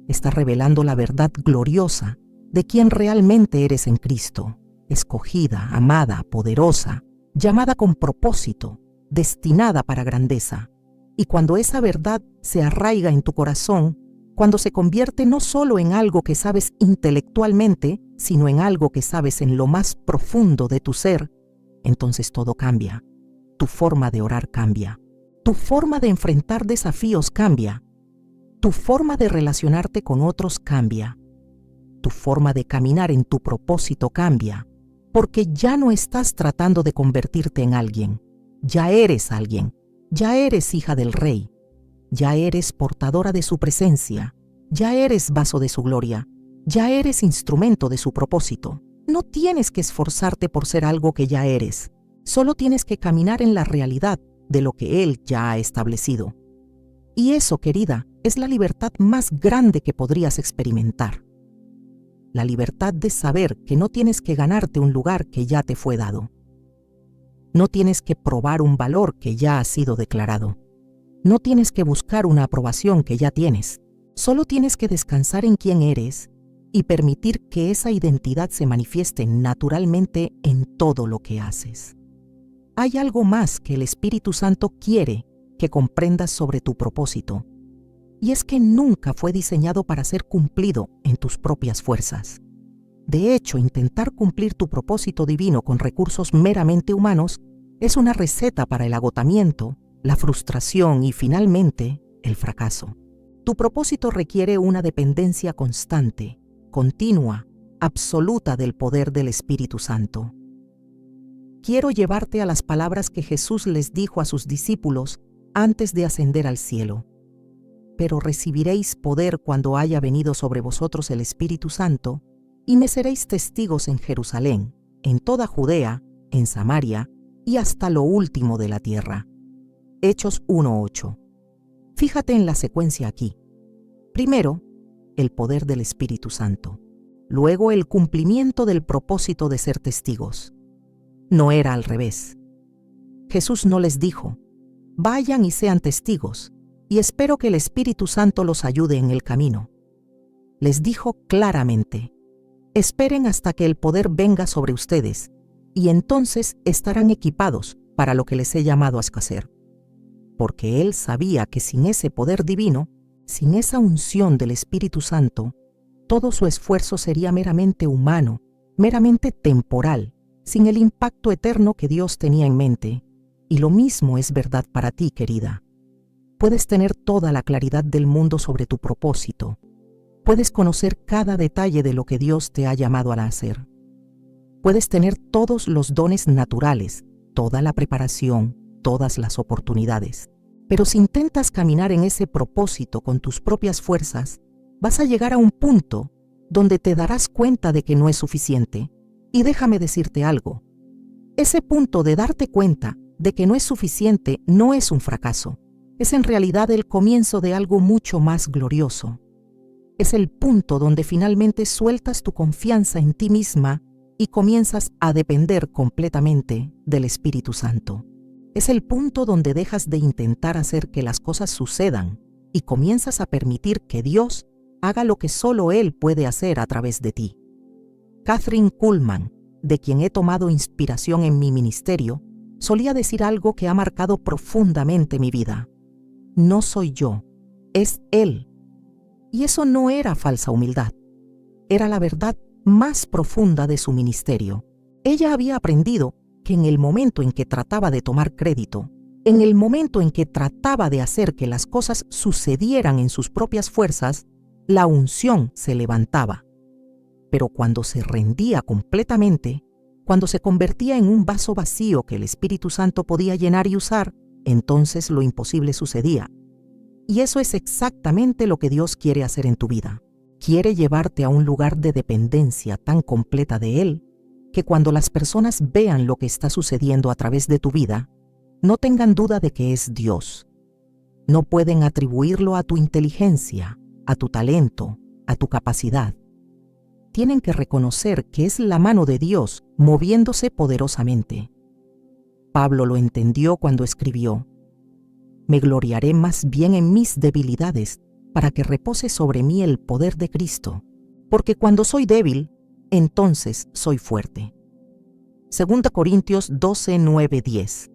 Está revelando la verdad gloriosa de quién realmente eres en Cristo, escogida, amada, poderosa, llamada con propósito, destinada para grandeza. Y cuando esa verdad se arraiga en tu corazón, cuando se convierte no solo en algo que sabes intelectualmente, sino en algo que sabes en lo más profundo de tu ser, entonces todo cambia. Tu forma de orar cambia. Tu forma de enfrentar desafíos cambia. Tu forma de relacionarte con otros cambia. Tu forma de caminar en tu propósito cambia, porque ya no estás tratando de convertirte en alguien. Ya eres alguien. Ya eres hija del Rey. Ya eres portadora de su presencia. Ya eres vaso de su gloria. Ya eres instrumento de su propósito. No tienes que esforzarte por ser algo que ya eres. Solo tienes que caminar en la realidad de lo que Él ya ha establecido. Y eso, querida, es la libertad más grande que podrías experimentar. La libertad de saber que no tienes que ganarte un lugar que ya te fue dado. No tienes que probar un valor que ya ha sido declarado. No tienes que buscar una aprobación que ya tienes. Solo tienes que descansar en quién eres y permitir que esa identidad se manifieste naturalmente en todo lo que haces. Hay algo más que el Espíritu Santo quiere que comprendas sobre tu propósito, y es que nunca fue diseñado para ser cumplido en tus propias fuerzas. De hecho, intentar cumplir tu propósito divino con recursos meramente humanos es una receta para el agotamiento, la frustración y, finalmente, el fracaso. Tu propósito requiere una dependencia constante, continua, absoluta del poder del Espíritu Santo. Quiero llevarte a las palabras que Jesús les dijo a sus discípulos antes de ascender al cielo. Pero recibiréis poder cuando haya venido sobre vosotros el Espíritu Santo, y me seréis testigos en Jerusalén, en toda Judea, en Samaria y hasta lo último de la tierra. Hechos 1:8. Fíjate en la secuencia aquí. Primero, el poder del Espíritu Santo. Luego, el cumplimiento del propósito de ser testigos. No era al revés. Jesús no les dijo, vayan y sean testigos, y espero que el Espíritu Santo los ayude en el camino. Les dijo claramente, Esperen hasta que el poder venga sobre ustedes, y entonces estarán equipados para lo que les he llamado a hacer. Porque Él sabía que sin ese poder divino, sin esa unción del Espíritu Santo, todo su esfuerzo sería meramente humano, meramente temporal, sin el impacto eterno que Dios tenía en mente. Y lo mismo es verdad para ti, querida. Puedes tener toda la claridad del mundo sobre tu propósito. Puedes conocer cada detalle de lo que Dios te ha llamado a hacer. Puedes tener todos los dones naturales, toda la preparación, todas las oportunidades. Pero si intentas caminar en ese propósito con tus propias fuerzas, vas a llegar a un punto donde te darás cuenta de que no es suficiente. Y déjame decirte algo. Ese punto de darte cuenta de que no es suficiente no es un fracaso. Es en realidad el comienzo de algo mucho más glorioso. Es el punto donde finalmente sueltas tu confianza en ti misma y comienzas a depender completamente del Espíritu Santo. Es el punto donde dejas de intentar hacer que las cosas sucedan y comienzas a permitir que Dios haga lo que solo Él puede hacer a través de ti. Kathryn Kuhlman, de quien he tomado inspiración en mi ministerio, solía decir algo que ha marcado profundamente mi vida. No soy yo, es Él. Y eso no era falsa humildad, era la verdad más profunda de su ministerio. Ella había aprendido que en el momento en que trataba de tomar crédito, en el momento en que trataba de hacer que las cosas sucedieran en sus propias fuerzas, la unción se levantaba. Pero cuando se rendía completamente, cuando se convertía en un vaso vacío que el Espíritu Santo podía llenar y usar, entonces lo imposible sucedía. Y eso es exactamente lo que Dios quiere hacer en tu vida. Quiere llevarte a un lugar de dependencia tan completa de Él, que cuando las personas vean lo que está sucediendo a través de tu vida, no tengan duda de que es Dios. No pueden atribuirlo a tu inteligencia, a tu talento, a tu capacidad. Tienen que reconocer que es la mano de Dios moviéndose poderosamente. Pablo lo entendió cuando escribió: me gloriaré más bien en mis debilidades, para que repose sobre mí el poder de Cristo, porque cuando soy débil, entonces soy fuerte. 2 Corintios 12, 9, 10.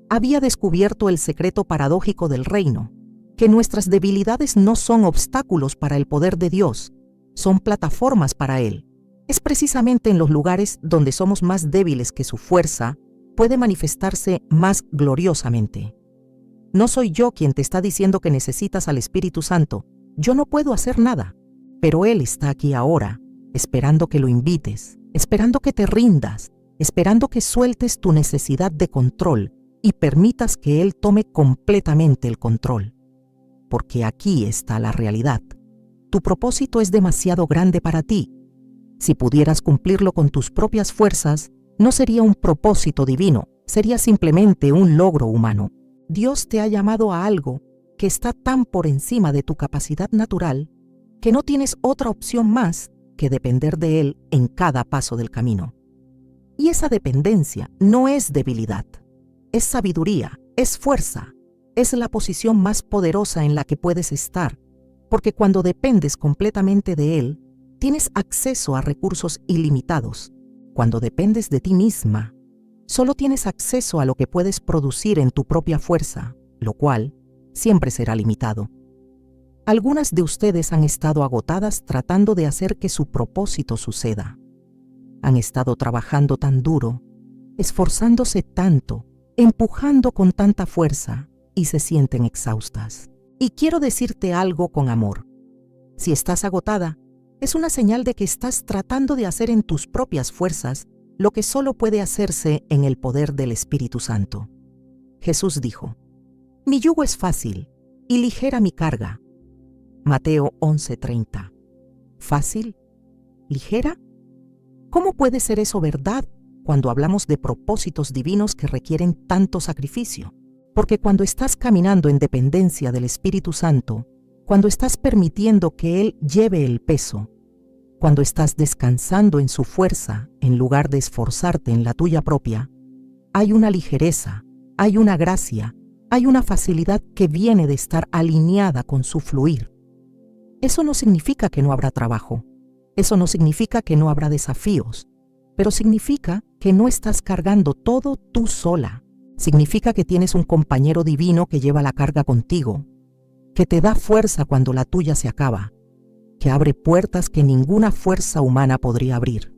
Había descubierto el secreto paradójico del reino, que nuestras debilidades no son obstáculos para el poder de Dios, son plataformas para Él. Es precisamente en los lugares donde somos más débiles que su fuerza puede manifestarse más gloriosamente. No soy yo quien te está diciendo que necesitas al Espíritu Santo. Yo no puedo hacer nada, pero Él está aquí ahora, esperando que lo invites, esperando que te rindas, esperando que sueltes tu necesidad de control y permitas que Él tome completamente el control. Porque aquí está la realidad. Tu propósito es demasiado grande para ti. Si pudieras cumplirlo con tus propias fuerzas, no sería un propósito divino, sería simplemente un logro humano. Dios te ha llamado a algo que está tan por encima de tu capacidad natural que no tienes otra opción más que depender de Él en cada paso del camino. Y esa dependencia no es debilidad, es sabiduría, es fuerza, es la posición más poderosa en la que puedes estar, porque cuando dependes completamente de Él, tienes acceso a recursos ilimitados. Cuando dependes de ti misma, solo tienes acceso a lo que puedes producir en tu propia fuerza, lo cual siempre será limitado. Algunas de ustedes han estado agotadas tratando de hacer que su propósito suceda. Han estado trabajando tan duro, esforzándose tanto, empujando con tanta fuerza y se sienten exhaustas. Y quiero decirte algo con amor. Si estás agotada, es una señal de que estás tratando de hacer en tus propias fuerzas lo que solo puede hacerse en el poder del Espíritu Santo. Jesús dijo: mi yugo es fácil y ligera mi carga. Mateo 11:30. ¿Fácil? ¿Ligera? ¿Cómo puede ser eso verdad cuando hablamos de propósitos divinos que requieren tanto sacrificio? Porque cuando estás caminando en dependencia del Espíritu Santo, cuando estás permitiendo que Él lleve el peso, cuando estás descansando en su fuerza en lugar de esforzarte en la tuya propia, hay una ligereza, hay una gracia, hay una facilidad que viene de estar alineada con su fluir. Eso no significa que no habrá trabajo. Eso no significa que no habrá desafíos, pero significa que no estás cargando todo tú sola. Significa que tienes un compañero divino que lleva la carga contigo, que te da fuerza cuando la tuya se acaba, que abre puertas que ninguna fuerza humana podría abrir.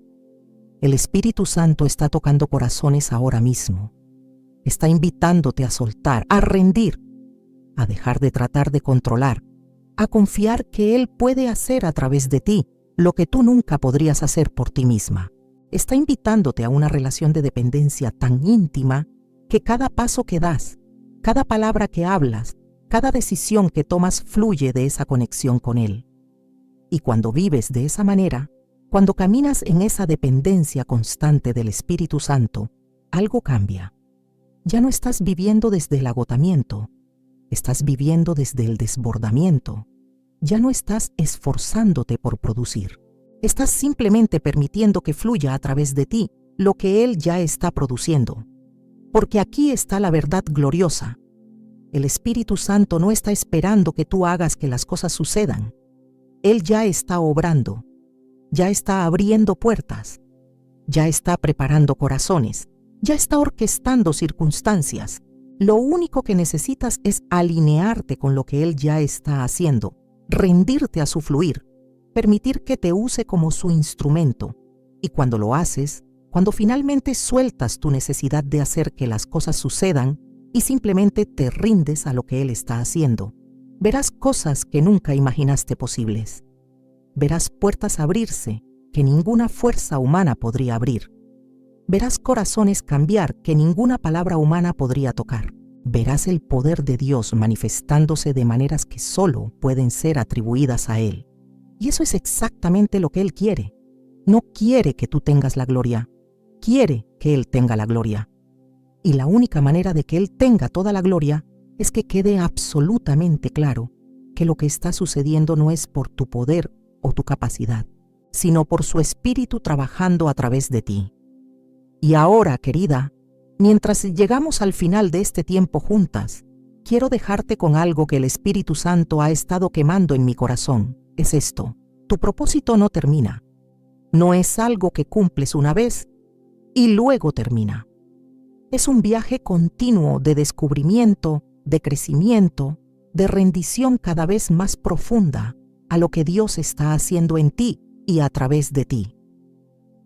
El Espíritu Santo está tocando corazones ahora mismo. Está invitándote a soltar, a rendir, a dejar de tratar de controlar, a confiar que Él puede hacer a través de ti lo que tú nunca podrías hacer por ti misma. Está invitándote a una relación de dependencia tan íntima que cada paso que das, cada palabra que hablas, cada decisión que tomas fluye de esa conexión con Él. Y cuando vives de esa manera, cuando caminas en esa dependencia constante del Espíritu Santo, algo cambia. Ya no estás viviendo desde el agotamiento, estás viviendo desde el desbordamiento. Ya no estás esforzándote por producir. Estás simplemente permitiendo que fluya a través de ti lo que Él ya está produciendo. Porque aquí está la verdad gloriosa. El Espíritu Santo no está esperando que tú hagas que las cosas sucedan. Él ya está obrando, ya está abriendo puertas, ya está preparando corazones, ya está orquestando circunstancias. Lo único que necesitas es alinearte con lo que Él ya está haciendo, rendirte a su fluir, permitir que te use como su instrumento. Y cuando lo haces, cuando finalmente sueltas tu necesidad de hacer que las cosas sucedan y simplemente te rindes a lo que Él está haciendo, verás cosas que nunca imaginaste posibles. Verás puertas abrirse que ninguna fuerza humana podría abrir. Verás corazones cambiar que ninguna palabra humana podría tocar. Verás el poder de Dios manifestándose de maneras que solo pueden ser atribuidas a Él. Y eso es exactamente lo que Él quiere. No quiere que tú tengas la gloria, quiere que Él tenga la gloria. Y la única manera de que Él tenga toda la gloria es que quede absolutamente claro que lo que está sucediendo no es por tu poder o tu capacidad, sino por su Espíritu trabajando a través de ti. Y ahora, querida, mientras llegamos al final de este tiempo juntas, quiero dejarte con algo que el Espíritu Santo ha estado quemando en mi corazón. Es esto: tu propósito no termina. No es algo que cumples una vez y luego termina. Es un viaje continuo de descubrimiento, de crecimiento, de rendición cada vez más profunda a lo que Dios está haciendo en ti y a través de ti.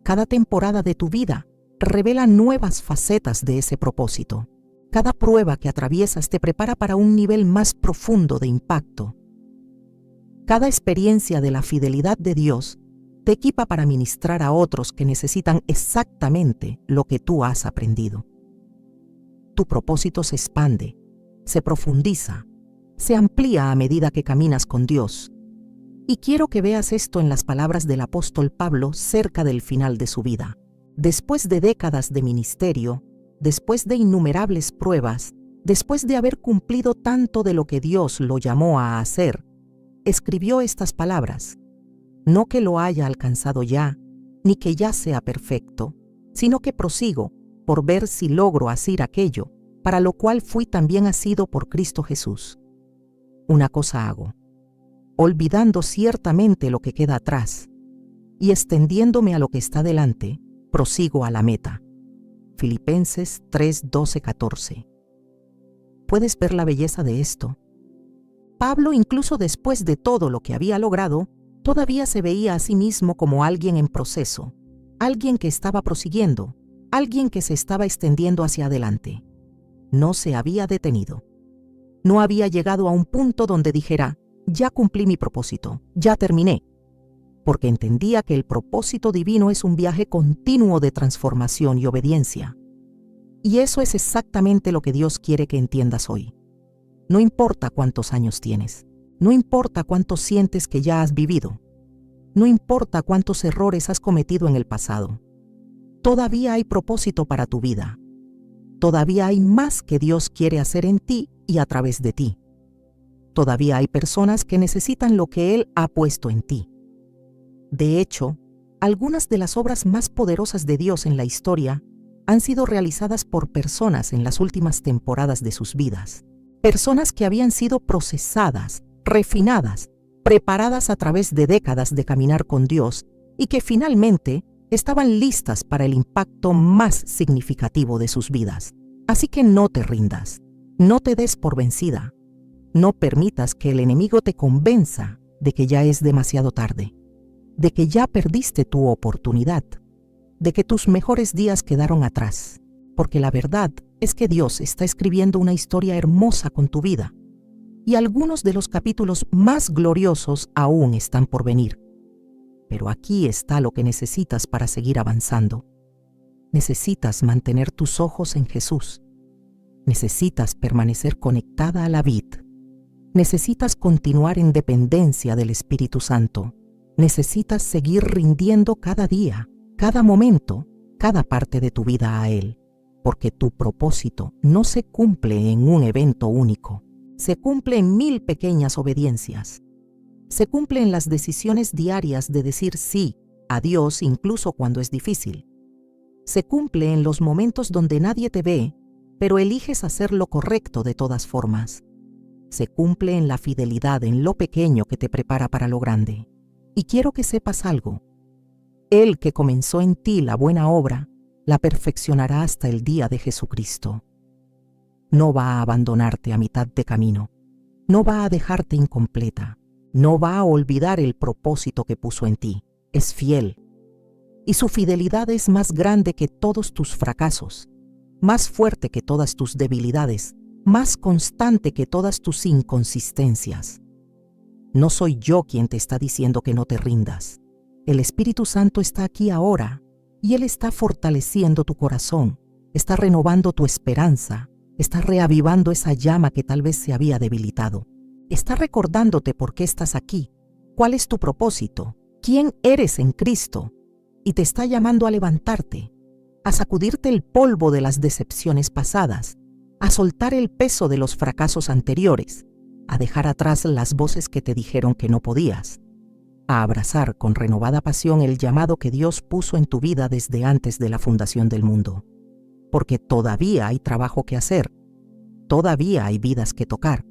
Cada temporada de tu vida revela nuevas facetas de ese propósito. Cada prueba que atraviesas te prepara para un nivel más profundo de impacto. Cada experiencia de la fidelidad de Dios te equipa para ministrar a otros que necesitan exactamente lo que tú has aprendido. Tu propósito se expande, se profundiza, se amplía a medida que caminas con Dios. Y quiero que veas esto en las palabras del apóstol Pablo cerca del final de su vida. Después de décadas de ministerio, después de innumerables pruebas, después de haber cumplido tanto de lo que Dios lo llamó a hacer, escribió estas palabras: no que lo haya alcanzado ya, ni que ya sea perfecto, sino que prosigo por ver si logro asir aquello, para lo cual fui también asido por Cristo Jesús. Una cosa hago, olvidando ciertamente lo que queda atrás, y extendiéndome a lo que está delante, prosigo a la meta. Filipenses 3:12-14. ¿Puedes ver la belleza de esto? Pablo, incluso después de todo lo que había logrado, todavía se veía a sí mismo como alguien en proceso, alguien que estaba prosiguiendo, alguien que se estaba extendiendo hacia adelante. No se había detenido. No había llegado a un punto donde dijera: ya cumplí mi propósito, ya terminé, porque entendía que el propósito divino es un viaje continuo de transformación y obediencia. Y eso es exactamente lo que Dios quiere que entiendas hoy. No importa cuántos años tienes, no importa cuánto sientes que ya has vivido, no importa cuántos errores has cometido en el pasado, todavía hay propósito para tu vida. Todavía hay más que Dios quiere hacer en ti y a través de ti. Todavía hay personas que necesitan lo que Él ha puesto en ti. De hecho, algunas de las obras más poderosas de Dios en la historia han sido realizadas por personas en las últimas temporadas de sus vidas. Personas que habían sido procesadas, refinadas, preparadas a través de décadas de caminar con Dios y que finalmente estaban listas para el impacto más significativo de sus vidas. Así que no te rindas, no te des por vencida, no permitas que el enemigo te convenza de que ya es demasiado tarde, de que ya perdiste tu oportunidad, de que tus mejores días quedaron atrás, porque la verdad es que Dios está escribiendo una historia hermosa con tu vida, y algunos de los capítulos más gloriosos aún están por venir. Pero aquí está lo que necesitas para seguir avanzando. Necesitas mantener tus ojos en Jesús. Necesitas permanecer conectada a la vid. Necesitas continuar en dependencia del Espíritu Santo. Necesitas seguir rindiendo cada día, cada momento, cada parte de tu vida a Él, porque tu propósito no se cumple en un evento único. Se cumple en 1000 pequeñas obediencias. Se cumple en las decisiones diarias de decir sí a Dios incluso cuando es difícil. Se cumple en los momentos donde nadie te ve, pero eliges hacer lo correcto de todas formas. Se cumple en la fidelidad en lo pequeño que te prepara para lo grande. Y quiero que sepas algo. Él que comenzó en ti la buena obra, la perfeccionará hasta el día de Jesucristo. No va a abandonarte a mitad de camino. No va a dejarte incompleta. No va a olvidar el propósito que puso en ti. Es fiel. Y su fidelidad es más grande que todos tus fracasos, más fuerte que todas tus debilidades, más constante que todas tus inconsistencias. No soy yo quien te está diciendo que no te rindas. El Espíritu Santo está aquí ahora y Él está fortaleciendo tu corazón, está renovando tu esperanza, está reavivando esa llama que tal vez se había debilitado. Está recordándote por qué estás aquí, cuál es tu propósito, quién eres en Cristo, y te está llamando a levantarte, a sacudirte el polvo de las decepciones pasadas, a soltar el peso de los fracasos anteriores, a dejar atrás las voces que te dijeron que no podías, a abrazar con renovada pasión el llamado que Dios puso en tu vida desde antes de la fundación del mundo. Porque todavía hay trabajo que hacer, todavía hay vidas que tocar,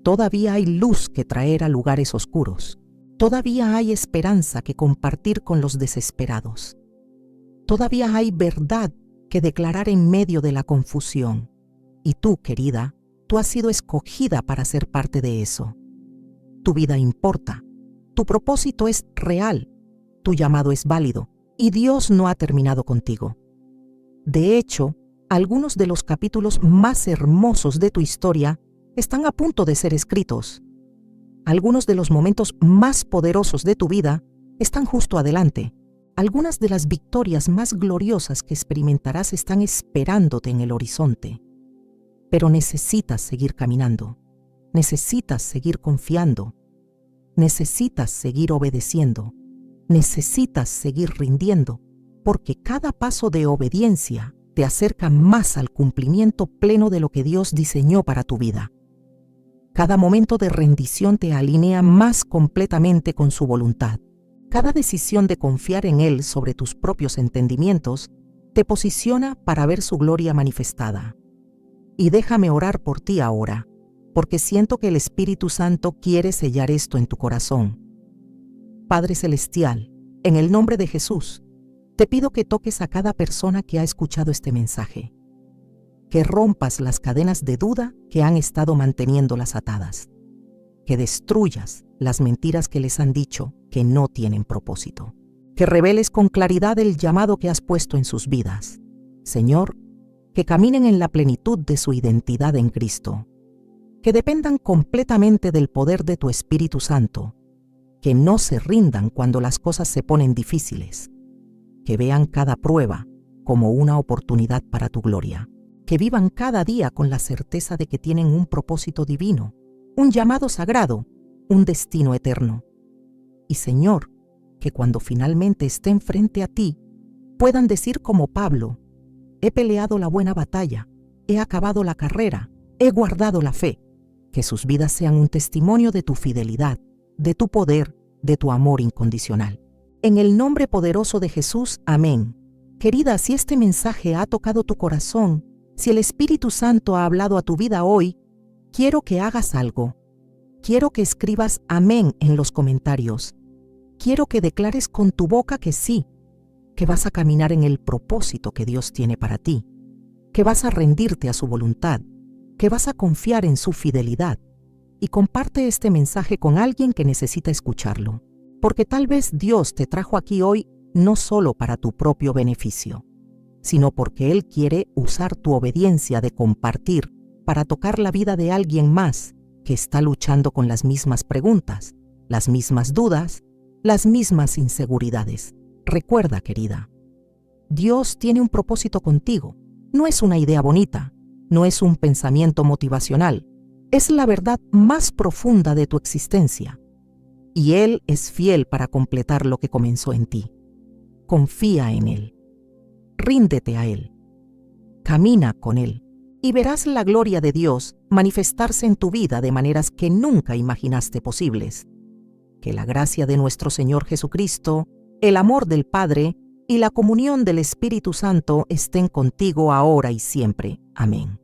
todavía hay luz que traer a lugares oscuros, todavía hay esperanza que compartir con los desesperados, todavía hay verdad que declarar en medio de la confusión. Y tú, querida, tú has sido escogida para ser parte de eso. Tu vida importa, tu propósito es real, tu llamado es válido, y Dios no ha terminado contigo. De hecho, algunos de los capítulos más hermosos de tu historia están a punto de ser escritos. Algunos de los momentos más poderosos de tu vida están justo adelante. Algunas de las victorias más gloriosas que experimentarás están esperándote en el horizonte. Pero necesitas seguir caminando. Necesitas seguir confiando. Necesitas seguir obedeciendo. Necesitas seguir rindiendo, porque cada paso de obediencia te acerca más al cumplimiento pleno de lo que Dios diseñó para tu vida. Cada momento de rendición te alinea más completamente con su voluntad. Cada decisión de confiar en Él sobre tus propios entendimientos te posiciona para ver su gloria manifestada. Y déjame orar por ti ahora, porque siento que el Espíritu Santo quiere sellar esto en tu corazón. Padre Celestial, en el nombre de Jesús, te pido que toques a cada persona que ha escuchado este mensaje, que rompas las cadenas de duda que han estado manteniéndolas atadas, que destruyas las mentiras que les han dicho que no tienen propósito, que reveles con claridad el llamado que has puesto en sus vidas. Señor, que caminen en la plenitud de su identidad en Cristo, que dependan completamente del poder de tu Espíritu Santo, que no se rindan cuando las cosas se ponen difíciles, que vean cada prueba como una oportunidad para tu gloria, que vivan cada día con la certeza de que tienen un propósito divino, un llamado sagrado, un destino eterno. Y Señor, que cuando finalmente estén frente a ti, puedan decir como Pablo: he peleado la buena batalla, he acabado la carrera, he guardado la fe. Que sus vidas sean un testimonio de tu fidelidad, de tu poder, de tu amor incondicional. En el nombre poderoso de Jesús, amén. Querida, si este mensaje ha tocado tu corazón, si el Espíritu Santo ha hablado a tu vida hoy, quiero que hagas algo. Quiero que escribas amén en los comentarios. quiero que declares con tu boca que sí, que vas a caminar en el propósito que Dios tiene para ti, que vas a rendirte a su voluntad, que vas a confiar en su fidelidad. Y comparte este mensaje con alguien que necesita escucharlo, porque tal vez Dios te trajo aquí hoy no solo para tu propio beneficio, sino porque Él quiere usar tu obediencia de compartir para tocar la vida de alguien más que está luchando con las mismas preguntas, las mismas dudas, las mismas inseguridades. Recuerda, querida, Dios tiene un propósito contigo. No es una idea bonita, no es un pensamiento motivacional, es la verdad más profunda de tu existencia. Y Él es fiel para completar lo que comenzó en ti. Confía en Él. Ríndete a Él. Camina con Él. Y verás la gloria de Dios manifestarse en tu vida de maneras que nunca imaginaste posibles. Que la gracia de nuestro Señor Jesucristo, el amor del Padre y la comunión del Espíritu Santo estén contigo ahora y siempre. Amén.